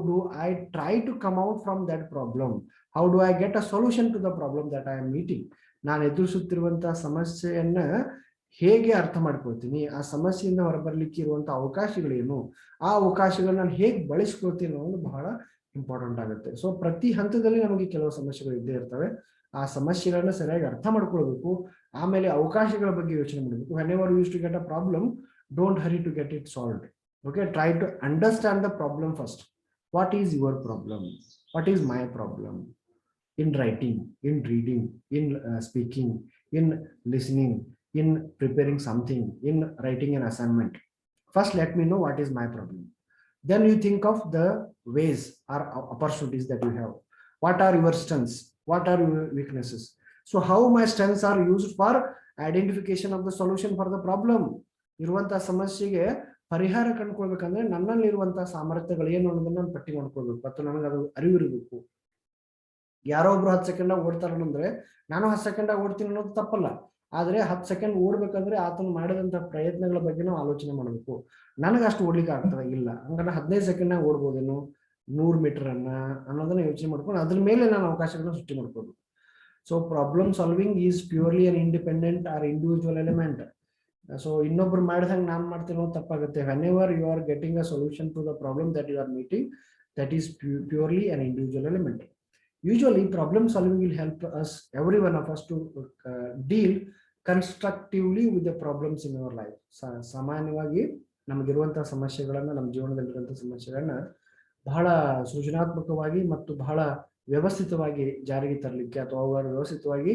do I try to come out from that problem? How do I get a solution to the problem that I am meeting? ನಾನು ಎದುರಿಸುತ್ತಿರುವಂತಹ ಸಮಸ್ಯೆಯನ್ನ ಹೇಗೆ ಅರ್ಥ ಮಾಡ್ಕೊಳ್ತೀನಿ, ಆ ಸಮಸ್ಯೆಯಿಂದ ಹೊರಬರ್ಲಿಕ್ಕೆ ಇರುವಂತಹ ಅವಕಾಶಗಳೇನು, ಆ ಅವಕಾಶಗಳನ್ನ ನಾನು ಹೇಗೆ ಬಳಸ್ಕೊಳ್ತೀನಿ ಅನ್ನೋದು ಬಹಳ ಇಂಪಾರ್ಟೆಂಟ್ ಆಗುತ್ತೆ. ಸೊ ಪ್ರತಿ ಹಂತದಲ್ಲಿ ನಮಗೆ ಕೆಲವು ಸಮಸ್ಯೆಗಳು ಇದ್ದೇ ಇರ್ತವೆ. ಆ ಸಮಸ್ಯೆಗಳನ್ನ ಸರಿಯಾಗಿ ಅರ್ಥ ಮಾಡ್ಕೊಳ್ಬೇಕು. ಆಮೇಲೆ ಅವಕಾಶಗಳ ಬಗ್ಗೆ ಯೋಚನೆ ಮಾಡಬೇಕು. whenever you used to get a problem, don't hurry to get it solved. Okay, try to understand the problem first. What is your problem? What is my problem? In writing, in reading, in speaking, in listening, in preparing something, in writing an assignment. First, let me know what is my problem. Then you think of the ways or opportunities that you have. What are your strengths? What are your weaknesses? So how my strengths are used for identification of the solution for the problem. ಇರುವಂತಹ ಸಮಸ್ಯೆಗೆ ಪರಿಹಾರ ಕಂಡುಕೊಳ್ಬೇಕಂದ್ರೆ ನನ್ನಲ್ಲಿರುವಂತಹ ಸಾಮರ್ಥ್ಯಗಳು ಏನು ಅನ್ನೋದನ್ನ ನಾನು ಪಟ್ಟಿ ಮಾಡ್ಕೊಳ್ಬೇಕು ಮತ್ತು ನನಗೆ ಅದು ಅರಿವಿರಬೇಕು. ಯಾರೋ ಒಬ್ರು 10 ಸೆಕೆಂಡ್ ಓಡ್ತಾರಂದ್ರೆ ನಾನು 10 ಸೆಕೆಂಡ್ ಓಡ್ತೀನಿ ಅನ್ನೋದು ತಪ್ಪಲ್ಲ. ಆದ್ರೆ 10 ಸೆಕೆಂಡ್ ಓಡ್ಬೇಕಂದ್ರೆ ಆತನು ಮಾಡಿದಂತಹ ಪ್ರಯತ್ನಗಳ ಬಗ್ಗೆ ನಾವು ಆಲೋಚನೆ ಮಾಡಬೇಕು. ನನಗೆ ಅಷ್ಟು ಓಡ್ಲಿಕ್ಕೆ ಆಗ್ತದೆ ಇಲ್ಲ, ಹಂಗಾರೆ 15 ಸೆಕೆಂಡ್ ಓಡ್ಬೋದೇನು 100 ಮೀಟರ್ ಅನ್ನೋದನ್ನ ಯೋಚನೆ ಮಾಡ್ಕೊಂಡು ಅದ್ರ ಮೇಲೆ ನಾನು ಅವಕಾಶಗಳನ್ನ ಸೃಷ್ಟಿ ಮಾಡ್ಕೋಬೇಕು. So problem solving is purely an independent or individual element. So ಇನ್ನೊಬ್ರು ಮಾಡಿದಂಗೆ ನಾನು ಮಾಡ್ತೀನಿ ಅನ್ನೋದು ತಪ್ಪಾಗುತ್ತೆ. whenever you are getting a solution to the problem that you are meeting, that is purely an individual element. Usually problem solving will help us, every one of us, to deal constructively with the problems in our life. ಸಾಮಾನ್ಯವಾಗಿ ನಮಗಿರುವಂತಹ ಸಮಸ್ಯೆಗಳನ್ನ, ನಮ್ಮ ಜೀವನದಲ್ಲಿರುವಂತಹ ಸಮಸ್ಯೆಗಳನ್ನ ಬಹಳ ಸೃಜನಾತ್ಮಕವಾಗಿ ಮತ್ತು ಬಹಳ ವ್ಯವಸ್ಥಿತವಾಗಿ ಜಾರಿಗೆ ತರಲಿಕ್ಕೆ ಅಥವಾ ಅವರು ವ್ಯವಸ್ಥಿತವಾಗಿ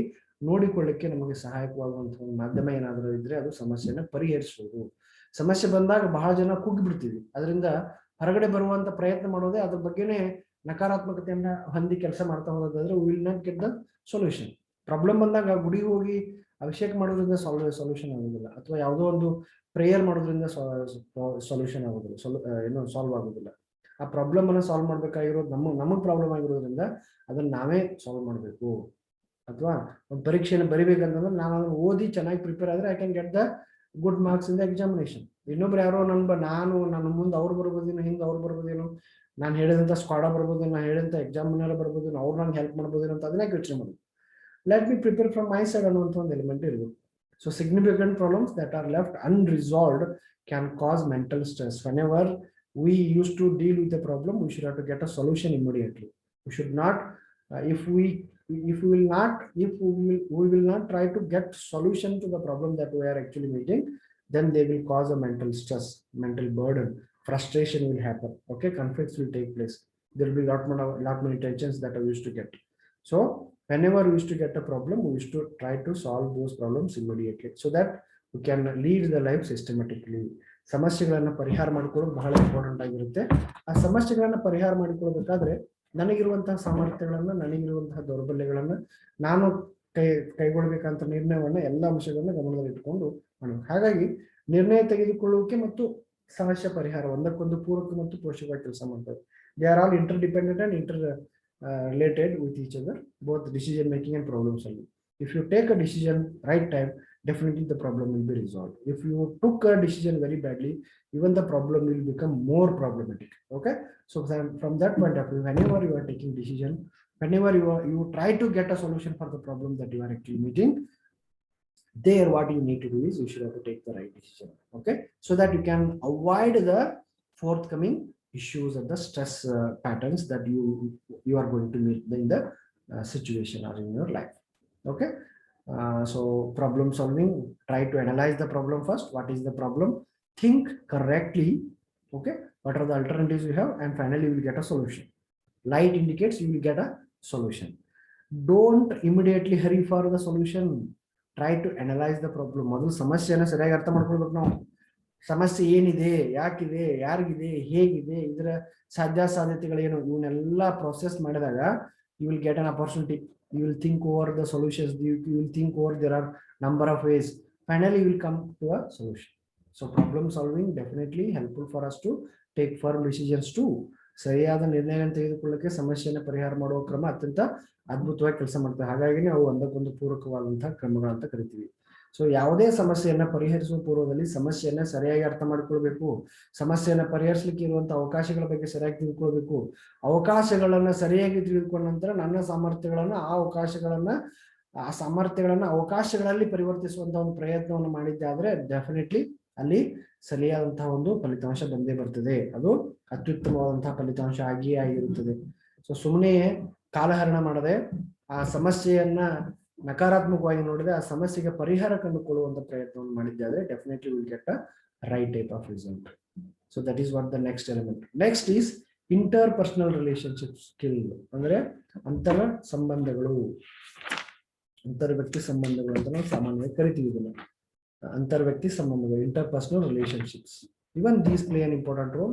ನೋಡಿಕೊಳ್ಳಿಕ್ಕೆ ನಮಗೆ ಸಹಾಯಕವಾಗುವಂತಹ ಒಂದು ಮಾಧ್ಯಮ ಏನಾದರೂ ಇದ್ರೆ ಅದು ಸಮಸ್ಯೆನ ಪರಿಹರಿಸುವುದು. ಸಮಸ್ಯೆ ಬಂದಾಗ ಬಹಳ ಜನ ಕುಗ್ಗಿ ಬಿಡ್ತೀವಿ. ಅದರಿಂದ ಹೊರಗಡೆ ಬರುವಂತ ಪ್ರಯತ್ನ ಮಾಡೋದೇ ಅದ್ರ ಬಗ್ಗೆನೇ ನಕಾರಾತ್ಮಕತೆಯನ್ನ ಹೊಂದಿ ಕೆಲಸ ಮಾಡ್ತಾ ಹೋಗೋದಾದ್ರೆ will not get the solution. Problem ಬಂದಾಗ ಗುಡಿಗೆ ಹೋಗಿ ಅಭಿಷೇಕ ಮಾಡೋದ್ರಿಂದ ಸೊಲ್ಯೂಷನ್ ಆಗೋದಿಲ್ಲ, ಅಥವಾ ಯಾವುದೋ ಒಂದು ಪ್ರೇಯರ್ ಮಾಡೋದ್ರಿಂದ ಸೊಲ್ಯೂಷನ್ ಆಗೋದಿಲ್ಲ, ಸಾಲ್ವ್ ಆಗೋದಿಲ್ಲ. ಆ ಪ್ರಾಬ್ಲಮ್ ಅನ್ನ ಸಾಲ್ವ್ ಮಾಡ್ಬೇಕಾಗಿರೋದು ನಮಗ್ ಪ್ರಾಬ್ಲಮ್ ಆಗಿರೋದ್ರಿಂದ ಅದನ್ನ ನಾವೇ ಸಾಲ್ವ್ ಮಾಡ್ಬೇಕು. ಅಥವಾ ಒಂದು ಪರೀಕ್ಷೆಯನ್ನು ಬರಿಬೇಕಂತಂದ್ರೆ ನಾನು ಅದನ್ನ ಓದಿ ಚೆನ್ನಾಗಿ ಪ್ರಿಪೇರ್ ಆದ್ರೆ I can get the good marks in the examination. ಇನ್ನೊಬ್ರು ಯಾರೋ ನನ್ನ ಮುಂದೆ ಅವ್ರು ಬರ್ಬೋದೇನೋ, ಹಿಂದೆ ಅವ್ರು ಬರ್ಬೋದೇನೋ, ನಾನು ಹೇಳಿದಂತ ಸ್ಕ್ವಾಡ ಬರ್ಬೋದು, ನಾನು ಹೇಳಿದಂತ ಎಕ್ಸಾಮಿನರ್ ಬರ್ಬೋದು, ಅವ್ರು ನಂಗೆ ಹೆಲ್ಪ್ ಮಾಡ್ಬೋದೇನೋ ಅಂತ ಅದನ್ನ ಯೋಚನೆ ಮಾಡೋದು. Let me prepare from my side ಅನ್ನುವಂಥ ಒಂದು ಎಲಿಮೆಂಟ್ ಇರಬೇಕು. So significant problems that are left unresolved can cause mental stress. whenever we used to deal with the problem, we should have to get a solution immediately. We should not if we will not try to get solution to the problem that we are actually meeting, then they will cause a mental stress, mental burden, frustration will happen. Okay, conflicts will take place. There will be lot many tensions that I used to get. So whenever we used to get a problem, we used to try to solve those problems immediately so that we can lead the life systematically. ಸಮಸ್ಯೆಗಳನ್ನ ಪರಿಹಾರ ಮಾಡಿಕೊಳ್ಳೋದು ಬಹಳ important ಆಗಿರುತ್ತೆ. ಆ ಸಮಸ್ಯೆಗಳನ್ನ ಪರಿಹಾರ ಮಾಡಿಕೊಳ್ಳಬೇಕಾದ್ರೆ ನನಗಿರುವಂತಹ ಸಾಮರ್ಥ್ಯಗಳನ್ನ, ನನಗಿರುವಂತಹ ದೌರ್ಬಲ್ಯಗಳನ್ನ ನಾನು ಕೈಗೊಳ್ಬೇಕಂತ ನಿರ್ಣಯವನ್ನ ಎಲ್ಲ ಅಂಶಗಳನ್ನ ಗಮನದಲ್ಲಿ ಇಟ್ಕೊಂಡು ಮಾಡಬೇಕು. ಹಾಗಾಗಿ ನಿರ್ಣಯ ತೆಗೆದುಕೊಳ್ಳುವಿಕೆ ಮತ್ತು ಸಮಸ್ಯೆ ಪರಿಹಾರ ಒಂದಕ್ಕೊಂದು ಪೂರಕ ಮತ್ತು ಪೋಷಕವಾಗಿ ಕೆಲಸ ಮಾಡ್ತವೆ. They are all inter dependent and inter related with each other, both decision making and problem solving. If you take a decision right time, definitely the problem will be resolved. If you took a decision very badly, even the problem will become more problematic. Okay, so from that point of view, whenever you are taking decision, whenever you try to get a solution for the problem that you are actually meeting, there what you need to do is you should have to take the right decision. Okay, so that you can avoid the forthcoming issues and the stress patterns that you are going to meet in the situation or in your life. Okay, so problem solving, try to analyze the problem first. What is the problem? Think correctly. Okay, what are the alternatives you have, and finally you will get a solution. Light indicates you will get a solution. Don't immediately hurry for the solution. Try to analyze the problem. ಮೊದಲು ಸಮಸ್ಯೆಯನ್ನು ಸರಿಯಾಗಿ ಅರ್ಥ ಮಾಡ್ಕೊಳ್ಬೇಕು. ನಾವು ಸಮಸ್ಯೆ ಏನಿದೆ, ಯಾಕಿದೆ, ಯಾರಿಗಿದೆ, ಹೇಗಿದೆ, ಇದರ ಸಾಧ್ಯತೆಗಳೇನು, ಇವನ್ನೆಲ್ಲ ಪ್ರೊಸೆಸ್ ಮಾಡಿದಾಗ you will get an opportunity. You will think over the solutions. You will think over there are number of ways. Finally you will come to a solution. So problem solving definitely helpful for us to take firm decisions too. ಸರಿಯಾದ ನಿರ್ಣಯವನ್ನು ತೆಗೆದುಕೊಳ್ಳಕ್ಕೆ ಸಮಸ್ಯೆಯನ್ನು ಪರಿಹಾರ ಮಾಡುವ ಕ್ರಮ ಅತ್ಯಂತ ಅದ್ಭುತವಾಗಿ ಕೆಲಸ ಮಾಡ್ತವೆ. ಹಾಗಾಗಿ ನಾವು ಒಂದಕ್ಕೊಂದು ಪೂರಕವಾದಂತಹ ಕ್ರಮಗಳಂತ ಕರಿತೀವಿ. ಸೊ ಯಾವುದೇ ಸಮಸ್ಯೆಯನ್ನ ಪರಿಹರಿಸುವ ಪೂರ್ವದಲ್ಲಿ ಸಮಸ್ಯೆಯನ್ನ ಸರಿಯಾಗಿ ಅರ್ಥ ಮಾಡ್ಕೊಳ್ಬೇಕು. ಸಮಸ್ಯೆಯನ್ನ ಪರಿಹರಿಸಲಿಕ್ಕೆ ಇರುವಂತಹ ಅವಕಾಶಗಳ ಬಗ್ಗೆ ಸರಿಯಾಗಿ ತಿಳ್ಕೊಳ್ಬೇಕು. ಅವಕಾಶಗಳನ್ನ ಸರಿಯಾಗಿ ತಿಳಿದುಕೊಂಡ ನಂತರ ನನ್ನ ಸಾಮರ್ಥ್ಯಗಳನ್ನ ಆ ಸಾಮರ್ಥ್ಯಗಳನ್ನ ಅವಕಾಶಗಳಲ್ಲಿ ಪರಿವರ್ತಿಸುವಂತಹ ಒಂದು ಪ್ರಯತ್ನವನ್ನು ಮಾಡಿದ್ದೆ ಆದ್ರೆ ಡೆಫಿನೆಟ್ಲಿ ಅಲ್ಲಿ ಸರಿಯಾದಂತಹ ಒಂದು ಫಲಿತಾಂಶ ಬಂದೇ ಬರ್ತದೆ, ಅದು ಅತ್ಯುತ್ತಮವಾದಂತಹ ಫಲಿತಾಂಶ ಆಗಿಯೇ ಆಗಿರುತ್ತದೆ. ಸೊ ಸುಮ್ಮನೆ ಕಾಲಹರಣ ಮಾಡದೆ ಆ ಸಮಸ್ಯೆಯನ್ನ ನಕಾರಾತ್ಮಕವಾಗಿ ನೋಡಿದ್ರೆ ಆ ಸಮಸ್ಯೆಗೆ ಪರಿಹಾರ ಕಂಡುಕೊಳ್ಳುವಂತ ಪ್ರಯತ್ನವನ್ನು ಮಾಡಿದ್ದಾದ್ರೆ definitely will get a right type of result. So that is what the next element. Next is interpersonal relationship skill, ಅಂದ್ರೆ ಅಂತರ ಸಂಬಂಧಗಳು, ಅಂತರ್ ವ್ಯಕ್ತಿ ಸಂಬಂಧಗಳು ಅಂತ ನಾವು ಸಾಮಾನ್ಯವಾಗಿ ಕರಿತೀವಿ ಇದನ್ನ. ಅಂತರ್ ವ್ಯಕ್ತಿ ಸಂಬಂಧಗಳು, interpersonal relationships, even these play an important role.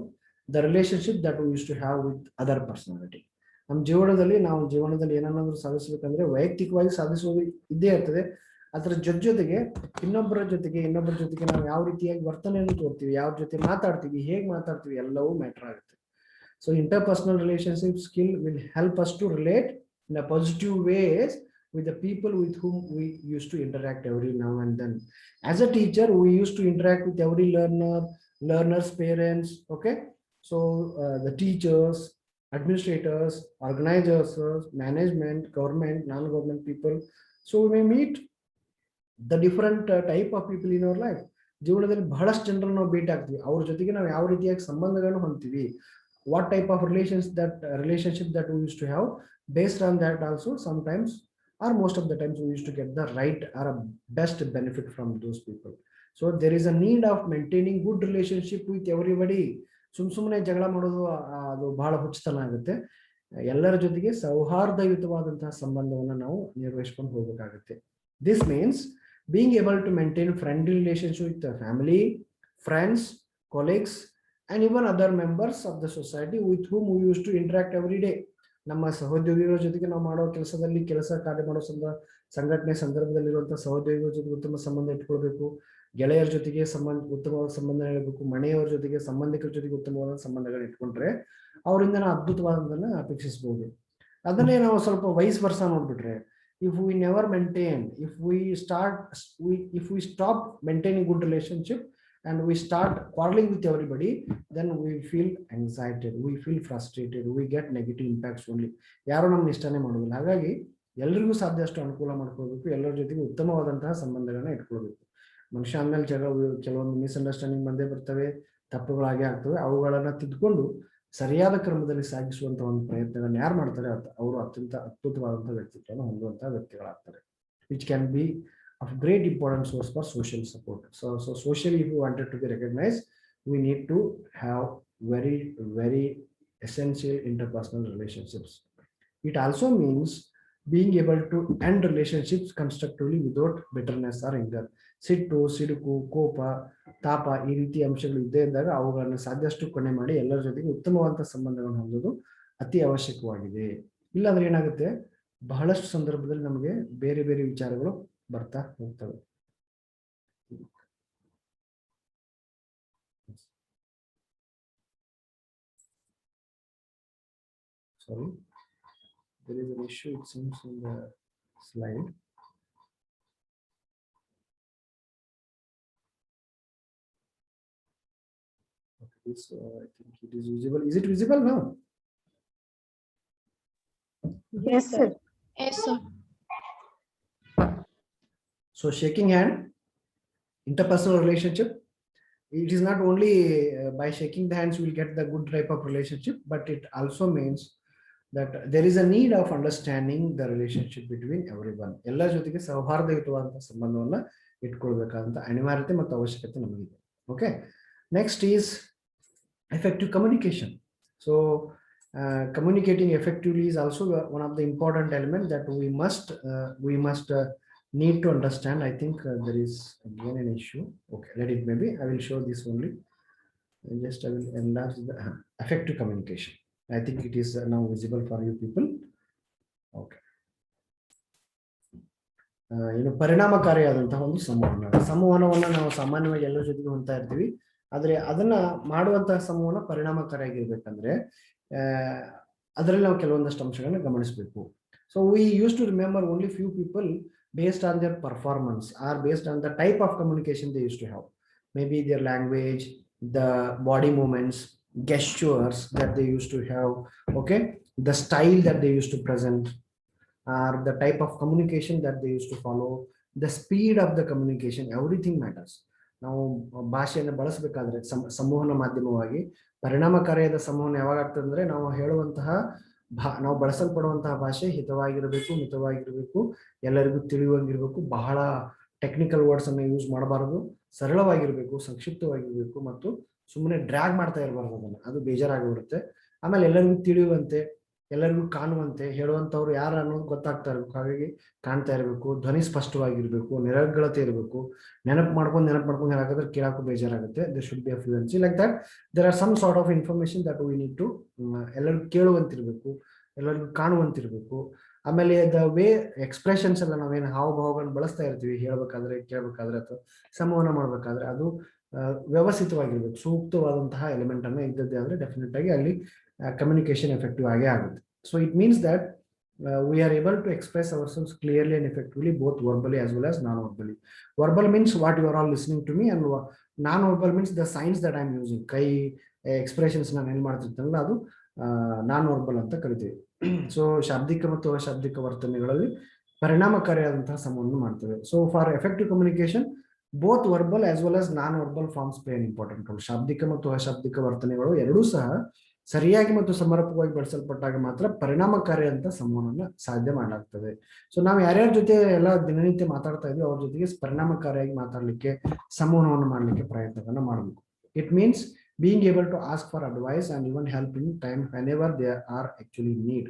The relationship that we use to have with other personality. ನಮ್ಮ ಜೀವನದಲ್ಲಿ ನಾವು ಜೀವನದಲ್ಲಿ ಏನನ್ನಾದ್ರೂ ಸಾಧಿಸಬೇಕಂದ್ರೆ ವೈಯಕ್ತಿಕವಾಗಿ ಸಾಧಿಸುವುದು ಇದ್ದೇ ಇರ್ತದೆ. ಅದರ ಜೊತೆಗೆ ಇನ್ನೊಬ್ಬರ ಜೊತೆಗೆ ನಾವು ಯಾವ ರೀತಿಯಾಗಿ ವರ್ತನೆಯನ್ನು ತೋರ್ತೀವಿ, ಯಾವ ಜೊತೆ ಮಾತಾಡ್ತೀವಿ, ಹೇಗೆ ಮಾತಾಡ್ತೀವಿ, ಎಲ್ಲವೂ ಮ್ಯಾಟರ್ ಆಗುತ್ತೆ. So interpersonal relationship skill will help us to relate in a positive ways with the people with whom we used to interact every now and then. As a teacher, we used to interact with every learner's parents, okay? So the teachers, administrators, organizers, management, government, non-government people. So we may meet the different type of people in our life. ಜೀವನದಲ್ಲಿ ಬಹಳಷ್ಟು ಜನರನ್ನು ನಾವು ಭೇಟಿ ಆಗ್ತೀವಿ. ಅವ್ರ ಜೊತೆಗೆ ನಾವು ಯಾವ ರೀತಿಯಾಗಿ ಸಂಬಂಧಗಳನ್ನು ಹೊಂದ್ತೀವಿ, what type of relationship that we used to have. Based on that also, sometimes or most of the times we used to get the right or a best benefit from those people. So there is a need of maintaining good relationship with everybody. ಸುಮ್ಮನೆ ಜಗಳ ಮಾಡೋದು ಅದು ಬಹಳ ಹುಚ್ಚತನ ಆಗುತ್ತೆ. ಎಲ್ಲರ ಜೊತೆಗೆ ಸೌಹಾರ್ದಯುತವಾದಂತಹ ಸಂಬಂಧವನ್ನು ನಾವು ನಿರ್ವಹಿಸಿಕೊಂಡು ಹೋಗಬೇಕಾಗುತ್ತೆ. This means being able to maintain friendly relationship with the family, friends, colleagues and even other members of the society with whom we used to interact every day. ನಮ್ಮ ಸಹೋದ್ಯೋಗಿಗಳ ಜೊತೆಗೆ ನಾವು ಮಾಡೋ ಕೆಲಸ ಕಾರ್ಯ ಮಾಡೋ ಸಂಘಟನೆ ಸಂದರ್ಭದಲ್ಲಿರುವಂತಹ ಸಹೋದ್ಯೋಗಿಗಳ ಜೊತೆಗೆ ಉತ್ತಮ ಸಂಬಂಧ ಇಟ್ಕೊಳ್ಬೇಕು. ಗೆಳೆಯರ ಜೊತೆಗೆ ಉತ್ತಮವಾದ ಸಂಬಂಧ ಇರಬೇಕು. ಮನೆಯವರ ಜೊತೆಗೆ, ಸಂಬಂಧಿಕರ ಜೊತೆಗೆ ಉತ್ತಮವಾದ ಸಂಬಂಧಗಳು ಇಟ್ಕೊಂಡ್ರೆ ಅವರಿಂದ ನಾವು ಅದ್ಭುತವಾದದನ್ನ ಅಪೇಕ್ಷಿಸಬಹುದು. ಅದನ್ನೇ ನಾವು ಸ್ವಲ್ಪ ವೈಸ್ ವರ್ಷ ನೋಡ್ಬಿಟ್ರೆ, if we never maintain, if we stop maintaining good relationship and we start quarreling with everybody, then we feel anxiety, we feel frustrated, we get negative impacts only. ಯಾರು ನಮ್ಮನ್ನ ಇಷ್ಟನೇ ಮಾಡೋದಿಲ್ಲ. ಹಾಗಾಗಿ ಎಲ್ಲರಿಗೂ ಸಾಧ್ಯಷ್ಟು ಅನುಕೂಲ ಮಾಡ್ಕೊಳ್ಬೇಕು, ಎಲ್ಲರ ಜೊತೆಗೆ ಉತ್ತಮವಾದಂತಹ ಸಂಬಂಧಗಳನ್ನ ಇಟ್ಕೊಳ್ಬೇಕು. ಮನುಷ್ಯ ಅಂದ್ಮೇಲೆ ಕೆಲವೊಂದು ಮಿಸ್ಅಂಡರ್ಸ್ಟ್ಯಾಂಡಿಂಗ್ ಬಂದೇ ಬರ್ತವೆ, ತಪ್ಪುಗಳಾಗೆ ಆಗ್ತವೆ. ಅವುಗಳನ್ನ ತಿದ್ದುಕೊಂಡು ಸರಿಯಾದ ಕ್ರಮದಲ್ಲಿ ಸಾಗಿಸುವಂತಹ ಒಂದು ಪ್ರಯತ್ನಗಳನ್ನ ಯಾರು ಮಾಡ್ತಾರೆ ಅವರು ಅತ್ಯಂತ ಅದ್ಭುತವಾದಂತಹ ವ್ಯಕ್ತಿತ್ವವನ್ನು ಹೊಂದುವಂತಹ ವ್ಯಕ್ತಿಗಳಾಗ್ತಾರೆ. Which can be of great important source for social support. So socially, if we wanted to be recognized, we need to have very essential interpersonal relationships. It also means being able to end relationships constructively without bitterness or anger. ಸಿಟ್ಟು, ಸಿಡುಕು, ಕೋಪ, ತಾಪ ಈ ರೀತಿ ಅಂಶಗಳು ಇದ್ದೇ ಇದ್ದಾಗ ಅವುಗಳನ್ನು ಸಾಧ್ಯಷ್ಟು ಕೊನೆ ಮಾಡಿ ಎಲ್ಲರ ಜೊತೆಗೆ ಉತ್ತಮವಾದ ಸಂಬಂಧಗಳನ್ನು ಹೊಂದೋದು ಅತಿ ಅವಶ್ಯಕವಾಗಿದೆ. ಇಲ್ಲಾಂದ್ರೆ ಏನಾಗುತ್ತೆ, ಬಹಳಷ್ಟು ಸಂದರ್ಭದಲ್ಲಿ ನಮಗೆ ಬೇರೆ ಬೇರೆ ವಿಚಾರಗಳು ಬರ್ತಾ ಹೋಗ್ತವೆ. Sorry, there is an issue it seems in the slide. Okay, this I think it is visible. Is it visible now? Yes, sir. Yes, sir. So shaking hand, interpersonal relationship, it is not only by shaking the hands we will get the good type of relationship, but it also means that there is a need of understanding the relationship between everyone. ಎಲ್ಲ ಜೊತೆಗೆ ಸೌಹಾರ್ದಯುತವಾದಂತಹ ಸಂಬಂಧವನ್ನ ಇಟ್ಕೊಳ್ಬೇಕಾದಂತ ಅನಿವಾರ್ಯತೆ ಮತ್ತು ಅವಶ್ಯಕತೆ ನಮಗಿದೆ. Okay, next is effective communication. So communicating effectively is also one of the important elements that we must need to understand. I think there is again an issue. Okay, let it maybe. I will show this only. I will enlarge the effective communication. I think it is now visible for you people. Okay. ಪರಿಣಾಮಕಾರಿಯಾದಂತಹ ಒಂದು ಸಂವಹನವನ್ನು ನಾವು ಸಾಮಾನ್ಯವಾಗಿ ಎಲ್ಲರ ಜೊತೆಗೆ ಹೊಂದ್ತಾ ಇರ್ತೀವಿ. ಆದ್ರೆ ಅದನ್ನ ಮಾಡುವಂತಹ ಸಂವಹನ ಪರಿಣಾಮಕಾರಿಯಾಗಿರ್ಬೇಕಂದ್ರೆ ಅದರಲ್ಲಿ ನಾವು ಕೆಲವೊಂದಷ್ಟು ಅಂಶಗಳನ್ನ ಗಮನಿಸಬೇಕು. So we use to remember only few people based on their performance or based on the type of communication they used to have. Maybe their language, the body movements, gestures that they used to have, okay, the style that they used to present, or the type of communication that they used to follow, the speed of the communication, everything matters. ನಾವು ಭಾಷೆಯನ್ನು ಬಳಸಬೇಕಾದ್ರೆ ಸಂವಹನ ಮಾಧ್ಯಮವಾಗಿ ಪರಿಣಾಮಕಾರಿಯಾದ ಸಂವಹನ ಯಾವಾಗ ಆಗ್ತದೆ ಅಂದ್ರೆ ನಾವು ಹೇಳುವಂತಹ ನಾವು ಬಳಸಲ್ಪಡುವಂತಹ ಭಾಷೆ ಹಿತವಾಗಿರಬೇಕು, ಮಿತವಾಗಿರಬೇಕು, ಎಲ್ಲರಿಗೂ ತಿಳಿಯುವಂಗಿರ್ಬೇಕು, ಬಹಳ ಟೆಕ್ನಿಕಲ್ ವರ್ಡ್ಸ್ ಅನ್ನು ಯೂಸ್ ಮಾಡಬಾರದು, ಸರಳವಾಗಿರ್ಬೇಕು, ಸಂಕ್ಷಿಪ್ತವಾಗಿರ್ಬೇಕು ಮತ್ತು ಸುಮ್ಮನೆ ಡ್ರ್ಯಾಗ್ ಮಾಡ್ತಾ ಇರಬಾರ್ದು ಅದನ್ನ, ಅದು ಬೇಜಾರಾಗಿಬಿಡುತ್ತೆ. ಆಮೇಲೆ ಎಲ್ಲರಿಗೂ ತಿಳಿಯುವಂತೆ, ಎಲ್ಲರಿಗೂ ಕಾಣುವಂತೆ ಹೇಳುವಂತವ್ರು ಯಾರು ಅನ್ನೋದು ಗೊತ್ತಾಗ್ತಾ ಇರ್ಬೇಕು. ಹಾಗಾಗಿ ಕಾಣ್ತಾ ಇರಬೇಕು, ಧ್ವನಿ ಸ್ಪಷ್ಟವಾಗಿರ್ಬೇಕು, ನಿರರ್ಗಳತೆ ಇರಬೇಕು. ನೆನಪು ಮಾಡ್ಕೊಂಡು ಹೇಳಾಕಿದ್ರೆ ಕೇಳಕ್ಕೂ ಬೇಜಾರಾಗುತ್ತೆ. They should be a fluency like that. There are some sort of information that we need to, ಎಲ್ಲರಿಗೂ ಕೇಳುವಂತಿರ್ಬೇಕು, ಎಲ್ಲರಿಗೂ ಕಾಣುವಂತಿರ್ಬೇಕು. ಆಮೇಲೆ ದ ವೇ ಎಕ್ಸ್ಪ್ರೆಷನ್ಸ್ ಎಲ್ಲ ನಾವೇನು ಹಾವಭಾವಗಳನ್ನ ಬಳಸ್ತಾ ಇರ್ತೀವಿ ಹೇಳ್ಬೇಕಾದ್ರೆ, ಕೇಳಬೇಕಾದ್ರೆ ಅಥವಾ ಸಂವಹನ ಮಾಡ್ಬೇಕಾದ್ರೆ ಅದು ವ್ಯವಸ್ಥಿತವಾಗಿರ್ಬೇಕು. ಸೂಕ್ತವಾದಂತಹ ಎಲಿಮೆಂಟ್ ಅನ್ನ ಇದ್ದದ್ದೇ ಆದ್ರೆ ಡೆಫಿನೆಟ್ ಆಗಿ ಅಲ್ಲಿ communication effective ಆಗೇ ಆಗುತ್ತೆ. So it means that we are able to express ourselves clearly and effectively both verbally as well as non-verbally. Verbal means what you are all listening to me, and non-verbal means the signs that I am using. ಕೈ expressions ನಾನು ಏನು ಮಾಡ್ತಿರ್ತೇನಲ್ಲ ಅದು non verbal ಅಂತ ಕರಿತೀವಿ. So ಶಾಬ್ದಿಕ ಮತ್ತು ಅಶಾಬ್ದಿಕ ವರ್ತನೆಗಳಲ್ಲಿ ಪರಿಣಾಮಕಾರಿಯಾದಂತಹ ಸಂವಹನ ಮಾಡ್ತೇವೆ. So for effective communication both verbal as well as non verbal forms play an important role. ಶಾಬ್ದಿಕ ಮತ್ತು ಅಶಾಬ್ದಿಕ ವರ್ತನೆಗಳು ಎರಡೂ ಸಹ ಸರಿಯಾಗಿ ಮತ್ತು ಸಮರ್ಪಕವಾಗಿ ಬಳಸಲ್ಪಟ್ಟಾಗ ಮಾತ್ರ ಪರಿಣಾಮಕಾರಿ ಅಂತ ಸಂವಹನ ಸಾಧ್ಯ ಮಾಡಲಾಗ್ತದೆ. ಸೊ ನಾವು ಯಾರ್ಯಾರ ಜೊತೆ ಎಲ್ಲ ದಿನನಿತ್ಯ ಮಾತಾಡ್ತಾ ಇದೀವಿ ಅವ್ರ ಜೊತೆಗೆ ಪರಿಣಾಮಕಾರಿಯಾಗಿ ಮಾತಾಡ್ಲಿಕ್ಕೆ, ಸಂವಹನವನ್ನು ಮಾಡ್ಲಿಕ್ಕೆ ಪ್ರಯತ್ನವನ್ನ ಮಾಡಬೇಕು. It means being able to ask for advice and even help in time whenever they are actually need.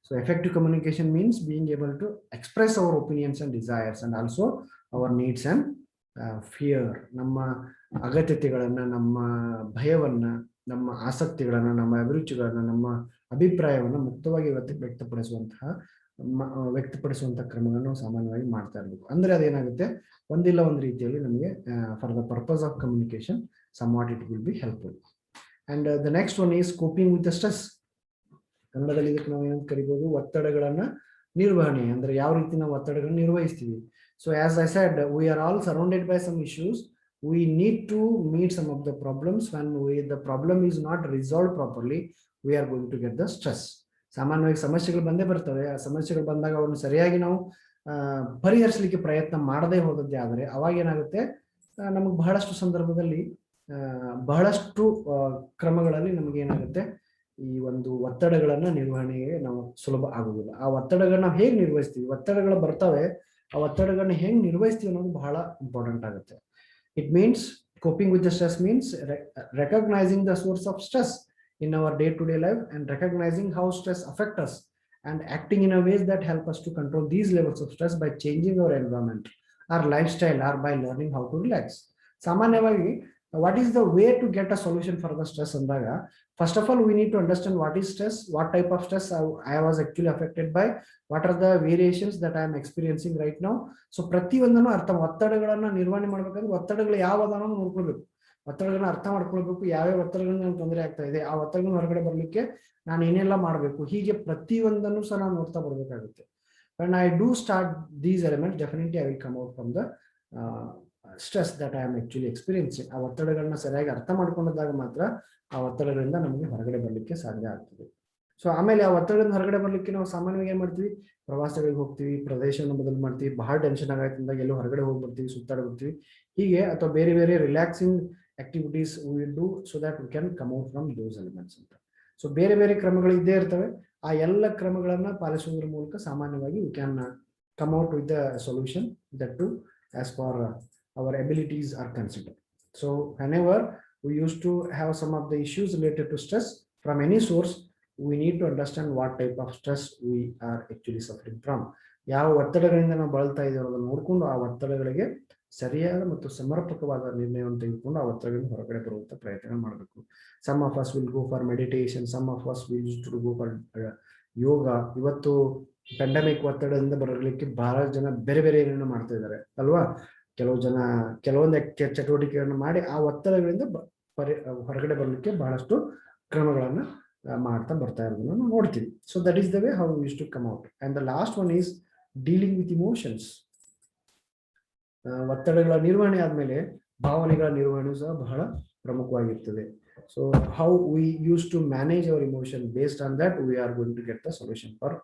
So effective communication means being able to express our opinions and desires and also our needs and fear. ನಮ್ಮ ಅಗತ್ಯತೆಗಳನ್ನ, ನಮ್ಮ ಭಯವನ್ನ, ನಮ್ಮ ಆಸಕ್ತಿಗಳನ್ನ, ನಮ್ಮ ಅಭಿರುಚಿಗಳನ್ನ, ನಮ್ಮ ಅಭಿಪ್ರಾಯವನ್ನ ಮುಕ್ತವಾಗಿ ವ್ಯಕ್ತಪಡಿಸುವಂತಹ ಕ್ರಮಗಳನ್ನು ಸಾಮಾನ್ಯವಾಗಿ ಮಾಡ್ತಾ ಇರಬೇಕು. ಅಂದ್ರೆ ಅದೇನಾಗುತ್ತೆ, ಒಂದಿಲ್ಲ ಒಂದು ರೀತಿಯಲ್ಲಿ ನಮಗೆ for the purpose of communication somewhat it will be helpful. And the next one is coping with the stress. ಕನ್ನಡದಲ್ಲಿ ಇದಕ್ಕೆ ನಾವು ಏನಂತ ಕರಿಬಹುದು, ಒತ್ತಡಗಳನ್ನ ನಿರ್ವಹಣೆ. ಅಂದ್ರೆ ಯಾವ ರೀತಿ ನಾವು ಒತ್ತಡಗಳನ್ನ ನಿರ್ವಹಿಸ್ತೀವಿ. So as I said, we are all surrounded by some issues. We need to meet some of the problems. When the problem is not resolved properly, we are going to get the stress. ಸಾಮಾನ್ಯವಾಗಿ ಸಮಸ್ಯೆಗಳು ಬಂದೇ ಬರ್ತವೆ. ಆ ಸಮಸ್ಯೆಗಳು ಬಂದಾಗ ಅವನ್ನು ಸರಿಯಾಗಿ ನಾವು ಪರಿಹರಿಸಲಿಕ್ಕೆ ಪ್ರಯತ್ನ ಮಾಡದೇ ಹೋದದ್ದೇ ಆದರೆ ಅವಾಗ ಏನಾಗುತ್ತೆ, ನಮಗೆ ಬಹಳಷ್ಟು ಸಂದರ್ಭದಲ್ಲಿ ಬಹಳಷ್ಟು ಕ್ರಮಗಳಲ್ಲಿ ನಮಗೆ ಏನಾಗುತ್ತೆ, ಈ ಒಂದು ಒತ್ತಡಗಳನ್ನ ನಿರ್ವಹಣೆಗೆ ನಾವು ಸುಲಭ ಆಗುವುದಿಲ್ಲ. ಆ ಒತ್ತಡಗಳನ್ನ ನಾವು ಹೇಗೆ ನಿರ್ವಹಿಸ್ತೀವಿ, ಒತ್ತಡಗಳು ಬರ್ತವೆ, ಆ ಒತ್ತಡಗಳನ್ನ ಹೆಂಗ್ ನಿರ್ವಹಿಸ್ತೀವಿ ಅನ್ನೋದು ಬಹಳ ಇಂಪಾರ್ಟೆಂಟ್ ಆಗುತ್ತೆ. It means coping with the stress means recognizing the source of stress in our day-to-day life and recognizing how stress affects us and acting in a ways that help us to control these levels of stress by changing our environment, our lifestyle, or by learning how to relax. ಸಾಮಾನ್ಯವಾಗಿ what is the way to get a solution for the stress ಅಂದಾಗ, first of all we need to understand what is stress, what type of stress I was actually affected by, what are the variations that I am experiencing right now. So ಪ್ರತಿಯೊಂದನ್ನು ಒತ್ತಡಗಳನ್ನ ನಿರ್ವಹಣೆ ಮಾಡ್ಬೇಕಂದ್ರೆ ಒತ್ತಡಗಳು ಯಾವ ಅದಾನೋ ನೋಡ್ಕೊಳ್ಬೇಕು, ಒತ್ತಡಗಳನ್ನ ಅರ್ಥ ಮಾಡ್ಕೊಳ್ಬೇಕು, ಯಾವ್ಯಾವ ಒತ್ತಡಗಳನ್ನ ತೊಂದರೆ ಆಗ್ತಾ ಇದೆ, ಆ ಒತ್ತಡಗಳನ್ನ ಹೊರಗಡೆ ಬರ್ಲಿಕ್ಕೆ ನಾನು ಏನೆಲ್ಲ ಮಾಡ್ಬೇಕು, ಹೀಗೆ ಪ್ರತಿಯೊಂದನ್ನು ಸಹ ನಾವು ನೋಡ್ತಾ ಬರ್ಬೇಕಾಗುತ್ತೆ. When I do start these elements, definitely I will come out from the stress that I am actually experiencing. ಆ ಒತ್ತಡಗಳನ್ನ ಸರಿಯಾಗಿ ಅರ್ಥ ಮಾಡ್ಕೊಂಡಾಗ ಮಾತ್ರ ಆ ಒತ್ತಡಗಳಿಂದ ನಮಗೆ ಹೊರಗಡೆ ಬರ್ಲಿಕ್ಕೆ ಸಾಧ್ಯ ಆಗ್ತದೆ. ಸೊ ಆಮೇಲೆ ಆ ಒತ್ತಡದಿಂದ ಹೊರಗಡೆ ಬರ್ಲಿಕ್ಕೆ ನಾವು ಸಾಮಾನ್ಯವಾಗಿ ಏನ್ ಮಾಡ್ತೀವಿ, ಪ್ರವಾಸಗಳಿಗೆ ಹೋಗ್ತೀವಿ, ಪ್ರದೇಶವನ್ನು ಬದಲು ಮಾಡ್ತೀವಿ, ಬಹಳ ಟೆನ್ಷನ್ ಆಗೈತಂದಾಗ ಎಲ್ಲೋ ಹೊರಗಡೆ ಹೋಗಿ ಬರ್ತೀವಿ, ಸುತ್ತಾಡಿ ಬರ್ತೀವಿ, ಹೀಗೆ ಅಥವಾ ಬೇರೆ ಬೇರೆ relaxing activities we will do so that we can come out from those elements ಅಂತ. ಸೊ ಬೇರೆ ಬೇರೆ ಕ್ರಮಗಳು ಇದ್ದೇ ಇರ್ತವೆ. ಆ ಎಲ್ಲ ಕ್ರಮಗಳನ್ನ ಪಾಲಿಸುವುದರ ಮೂಲಕ ಸಾಮಾನ್ಯವಾಗಿ we can come out with the solution that to as far our abilities are considered. So whenever we used to have some of the issues related to stress from any source, we need to understand what type of stress we are actually suffering from. ಯಾವ ಒತ್ತಡಗಳಿಂದ ನಾವು ಬಳಲ್ತಾ ಇದ್ದೀವಿ ಅದನ್ನು ನೋಡಿಕೊಂಡು ಆ ಒತ್ತಡಗಳಿಗೆ ಸರಿಯಾದ ಮತ್ತು ಸಮರ್ಪಕವಾದ ನಿರ್ಣಯವನ್ನು ತೆಗೆದುಕೊಂಡು ಆ ಒತ್ತಡಗಳನ್ನು ಹೊರಗಡೆ ಬರುವಂತ ಪ್ರಯತ್ನ ಮಾಡಬೇಕು. Some of us will go for meditation, some of us will used to go for yoga. ಇವತ್ತು ಪ್ಯಾಂಡಮಿಕ್ ಒತ್ತಡದಿಂದ ಬರಲಿಕ್ಕೆ ಬಹಳ ಜನ ಬೇರೆ ಬೇರೆ ಏನೇನೋ ಮಾಡ್ತಾ ಇದ್ದಾರೆ ಅಲ್ವಾ. ಕೆಲವು ಜನ ಕೆಲವೊಂದು ಚಟುವಟಿಕೆಗಳನ್ನು ಮಾಡಿ ಆ ಒತ್ತಡಗಳಿಂದ ಹೊರಗಡೆ ಬರಲಿಕ್ಕೆ ಬಹಳಷ್ಟು ಕ್ರಮಗಳನ್ನ ಮಾಡ್ತಾ ಬರ್ತಾ ಇರೋದನ್ನ ನಾವು ನೋಡ್ತೀವಿ. So that is the way how we use to come out. And the last one is dealing with emotions. ಒತ್ತಡಗಳ ನಿರ್ವಹಣೆ ಆದ್ಮೇಲೆ ಭಾವನೆಗಳ ನಿರ್ವಹಣೆ ಸಹ ಬಹಳ ಪ್ರಮುಖವಾಗಿರ್ತದೆ. So how we use to manage our emotion, based on that we are going to get the solution for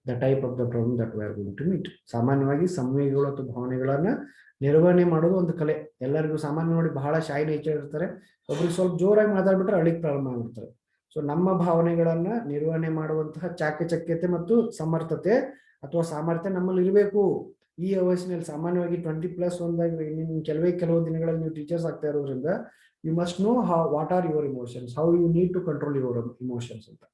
the type of the problem that we are going to meet. ಸಾಮಾನ್ಯವಾಗಿ ಸಂವೇಗಗಳು ಅಥವಾ ಭಾವನೆಗಳನ್ನ ನಿರ್ವಹಣೆ ಮಾಡೋದು ಒಂದು ಕಲೆ. ಎಲ್ಲರಿಗೂ ಸಾಮಾನ್ಯ ನೋಡಿ ಬಹಳ ಶೈ ನೇಚರ್ ಇರ್ತಾರೆ, ಒಬ್ರಿಗೆ ಸ್ವಲ್ಪ ಜೋರಾಗಿ ಮಾತಾಡ್ಬಿಟ್ರೆ ಅಳಿಕ್ ಪ್ರಾರಂಭ ಆಗ್ಬಿಡ್ತಾರೆ. ಸೊ ನಮ್ಮ ಭಾವನೆಗಳನ್ನ ನಿರ್ವಹಣೆ ಮಾಡುವಂತಹ ಚಾಕಚಕ್ಯತೆ ಮತ್ತು ಸಮರ್ಥತೆ ಅಥವಾ ಸಾಮರ್ಥ್ಯ ನಮ್ಮಲ್ಲಿ ಇರಬೇಕು. ಈ ವಯಸ್ಸಿನಲ್ಲಿ ಸಾಮಾನ್ಯವಾಗಿ 20+ ಒಂದಾಗ ಕೆಲವು ದಿನಗಳಲ್ಲಿ ನೀವು ಟೀಚರ್ಸ್ ಆಗ್ತಾ ಇರೋದ್ರಿಂದ you must know what are your emotions, how you need to control your emotions ಅಂತ.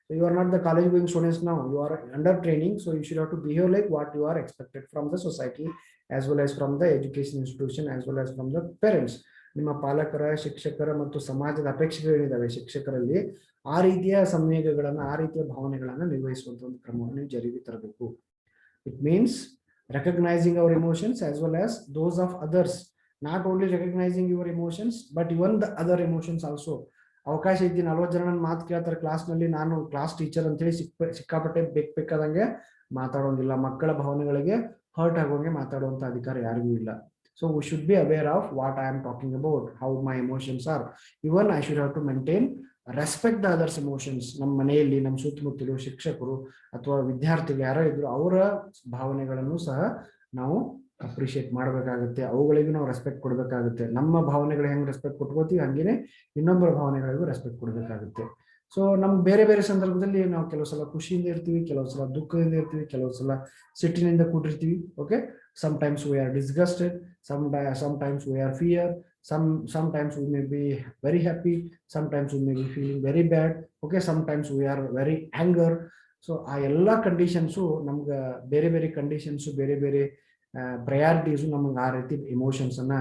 So you are not the college going students now, you are under training, so you should have to behave like what you are expected from the society as well as from the education institution as well as from the parents. ನಿಮ್ಮ ಪಾಲಕರ, ಶಿಕ್ಷಕರ ಮತ್ತು ಸಮಾಜದ ಅಪೇಕ್ಷೆಗಳಿದ್ದಾವೆ ಶಿಕ್ಷಕರಲ್ಲಿ. ಆ ರೀತಿಯ ಸಂವೇಗಗಳನ್ನ, ಆ ರೀತಿಯ ಭಾವನೆಗಳನ್ನ ನಿರ್ವಹಿಸುವಂತ ಒಂದು ಕ್ರಮವನ್ನು ನೀವು ಜಾರಿಗೆ ತರಬೇಕು. It means recognizing our emotions as well as those of others. Not only recognizing your emotions but even the other emotions also. ಅವಕಾಶ ಐತಿ 40 ಜನ ನನ್ನ ಮಾತು ಕೇಳ್ತಾರೆ ಕ್ಲಾಸ್ನಲ್ಲಿ, ನಾನು ಕ್ಲಾಸ್ ಟೀಚರ್ ಅಂತೇಳಿ ಸಿಕ್ಕಾಪಟ್ಟೆ ಬೇಕಾದಂಗೆ ಮಾತಾಡೋಂಗಿಲ್ಲ. ಮಕ್ಕಳ ಭಾವನೆಗಳಿಗೆ ಹರ್ಟ್ ಆಗೋಂಗೆ ಮಾತಾಡುವಂತ ಅಧಿಕಾರ ಯಾರಿಗೂ ಇಲ್ಲ. So we should be aware of what I am talking about, how my emotions are. Even I should have to maintain respect the others emotions. ನಮ್ಮ ಮನೆಯಲ್ಲಿ, ನಮ್ಮ ಸುತ್ತಮುತ್ತಲು ಶಿಕ್ಷಕರು ಅಥವಾ ವಿದ್ಯಾರ್ಥಿಗಳು ಯಾರೋ ಇದ್ರು ಅವರ ಭಾವನೆಗಳನ್ನು ಸಹ ನಾವು ಅಪ್ರಿಶಿಯೇಟ್ ಮಾಡಬೇಕಾಗುತ್ತೆ. ಅವುಗಳಿಗೂ ನಾವು ರೆಸ್ಪೆಕ್ಟ್ ಕೊಡಬೇಕಾಗುತ್ತೆ. ನಮ್ಮ ಭಾವನೆಗಳು ಹೆಂಗ್ ರೆಸ್ಪೆಕ್ಟ್ ಕೊಟ್ಕೋತೀವಿ ಹಂಗೇನೆ ಇನ್ನೊಬ್ಬರ ಭಾವನೆಗಳಿಗೂ ರೆಸ್ಪೆಕ್ಟ್ ಕೊಡಬೇಕಾಗುತ್ತೆ. ಸೊ ನಮ್ಗೆ ಬೇರೆ ಬೇರೆ ಸಂದರ್ಭದಲ್ಲಿ ನಾವು ಕೆಲವು ಸಲ ಖುಷಿಯಿಂದ ಇರ್ತೀವಿ, ಕೆಲವು ಸಲ ದುಃಖದಿಂದ ಇರ್ತೀವಿ, ಕೆಲವು ಸಲ ಸಿಟ್ಟಿನಿಂದ ಕೂಡಿರ್ತೀವಿ. Okay, sometimes we are disgusted, sometimes we are fear, sometimes we may be very happy, sometimes we may be feeling very bad. Okay, sometimes we are very anger. So ಆ ಎಲ್ಲಾ ಕಂಡೀಷನ್ಸು ನಮ್ಗೆ ಬೇರೆ ಬೇರೆ ಕಂಡೀಷನ್ಸು, ಬೇರೆ ಬೇರೆ ಪ್ರಯಾರಿಟೀಸು ನಮಗೆ ಆ ರೀತಿ ಎಮೋಷನ್ಸ್ ಅನ್ನ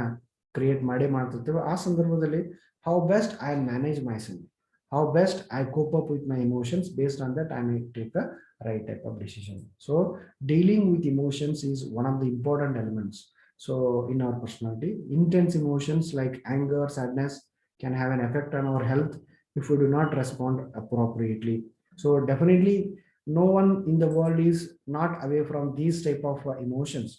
ಕ್ರಿಯೇಟ್ ಮಾಡ್ತಿರ್ತೇವೆ. ಆ ಸಂದರ್ಭದಲ್ಲಿ how best I manage my self, how best I cope up with my emotions, based on that I may take the right type of decision. So dealing with emotions is one of the important elements. So in our personality, intense emotions like anger, sadness can have an effect on our health if we do not respond appropriately. So definitely no one in the world is not away from these type of emotions.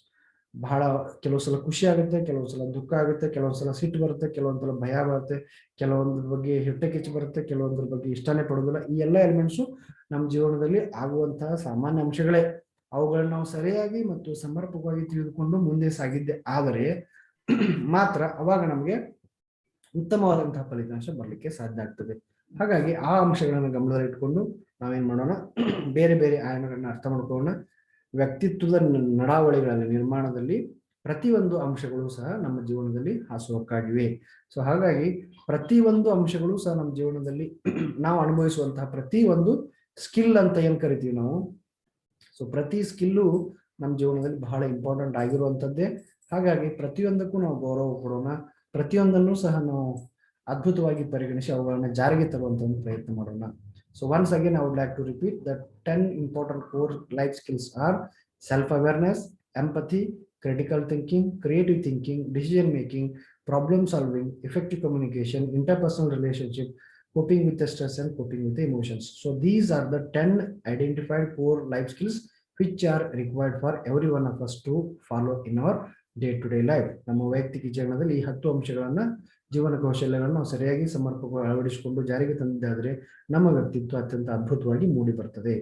ಬಹಳ ಕೆಲವು ಸಲ ಖುಷಿ ಆಗುತ್ತೆ, ಕೆಲವು ಸಲ ದುಃಖ ಆಗುತ್ತೆ, ಕೆಲವೊಂದು ಸಲ ಸಿಟ್ಟು ಬರುತ್ತೆ, ಕೆಲವೊಂದ್ಸಲ ಭಯ ಬರುತ್ತೆ, ಕೆಲವೊಂದ್ರ ಬಗ್ಗೆ ಹೊಟ್ಟೆ ಕಿಚ್ಚು ಬರುತ್ತೆ, ಕೆಲವೊಂದ್ರ ಬಗ್ಗೆ ಇಷ್ಟನೇ ಪಡೋದಿಲ್ಲ. ಈ ಎಲ್ಲ ಎಲಿಮೆಂಟ್ಸು ನಮ್ಮ ಜೀವನದಲ್ಲಿ ಆಗುವಂತಹ ಸಾಮಾನ್ಯ ಅಂಶಗಳೇ. ಅವುಗಳನ್ನ ನಾವು ಸರಿಯಾಗಿ ಮತ್ತು ಸಮರ್ಪಕವಾಗಿ ತಿಳಿದುಕೊಂಡು ಮುಂದೆ ಸಾಗಿದ್ದೆ ಆದರೆ ಮಾತ್ರ ಅವಾಗ ನಮಗೆ ಉತ್ತಮವಾದಂತಹ ಫಲಿತಾಂಶ ಬರಲಿಕ್ಕೆ ಸಾಧ್ಯ ಆಗ್ತದೆ. ಹಾಗಾಗಿ ಆ ಅಂಶಗಳನ್ನು ಗಮನದಲ್ಲಿ ಇಟ್ಕೊಂಡು ನಾವೇನ್ ಮಾಡೋಣ, ಬೇರೆ ಬೇರೆ ಆಯಾಮಗಳನ್ನ ಅರ್ಥ ಮಾಡ್ಕೊಳ್ಳೋಣ. ವ್ಯಕ್ತಿತ್ವದ ನಡಾವಳಿಗಳಲ್ಲಿ ನಿರ್ಮಾಣದಲ್ಲಿ ಪ್ರತಿಯೊಂದು ಅಂಶಗಳು ಸಹ ನಮ್ಮ ಜೀವನದಲ್ಲಿ ಹಾಸುಹೊಕ್ಕಾಗಿವೆ. ಸೊ ಹಾಗಾಗಿ ಪ್ರತಿಯೊಂದು ಅಂಶಗಳು ಸಹ ನಮ್ಮ ಜೀವನದಲ್ಲಿ ನಾವು ಅನುಭವಿಸುವಂತಹ ಪ್ರತಿಯೊಂದು ಸ್ಕಿಲ್ ಅಂತ ಏನ್ ಕರಿತೀವಿ ನಾವು, ಸೊ ಪ್ರತಿ ಸ್ಕಿಲ್ಲು ನಮ್ಮ ಜೀವನದಲ್ಲಿ ಬಹಳ ಇಂಪಾರ್ಟೆಂಟ್ ಆಗಿರುವಂತದ್ದೇ. ಹಾಗಾಗಿ ಪ್ರತಿಯೊಂದಕ್ಕೂ ನಾವು ಗೌರವ ಕೊಡೋಣ, ಪ್ರತಿಯೊಂದನ್ನು ಸಹ ನಾವು ಅದ್ಭುತವಾಗಿ ಪರಿಗಣಿಸಿ ಅವುಗಳನ್ನ ಜಾರಿಗೆ ತರುವಂತ ಒಂದು ಪ್ರಯತ್ನ ಮಾಡೋಣ. So once again, I would like to repeat that 10 important core life skills are self-awareness, empathy, critical thinking, creative thinking, decision making, problem solving, effective communication, interpersonal relationship, coping with the stress and coping with the emotions. So these are the 10 identified core life skills which are required for every one of us to follow in our day-to-day life. ನಮ್ಮ ವೈಯಕ್ತಿಕ ಜೀವನದಲ್ಲಿ ಈ 10 ಅಂಶಗಳನ್ನ, ಜೀವನ ಕೌಶಲ್ಯಗಳನ್ನು ನಾವು ಸರಿಯಾಗಿ ಸಮರ್ಪಕವಾಗಿ ಅಳವಡಿಸಿಕೊಂಡು ಜಾರಿಗೆ ತಂದಿದ್ದಾದರೆ ನಮ್ಮ ವ್ಯಕ್ತಿತ್ವ ಅತ್ಯಂತ ಅದ್ಭುತವಾಗಿ ಮೂಡಿ ಬರ್ತದೆ.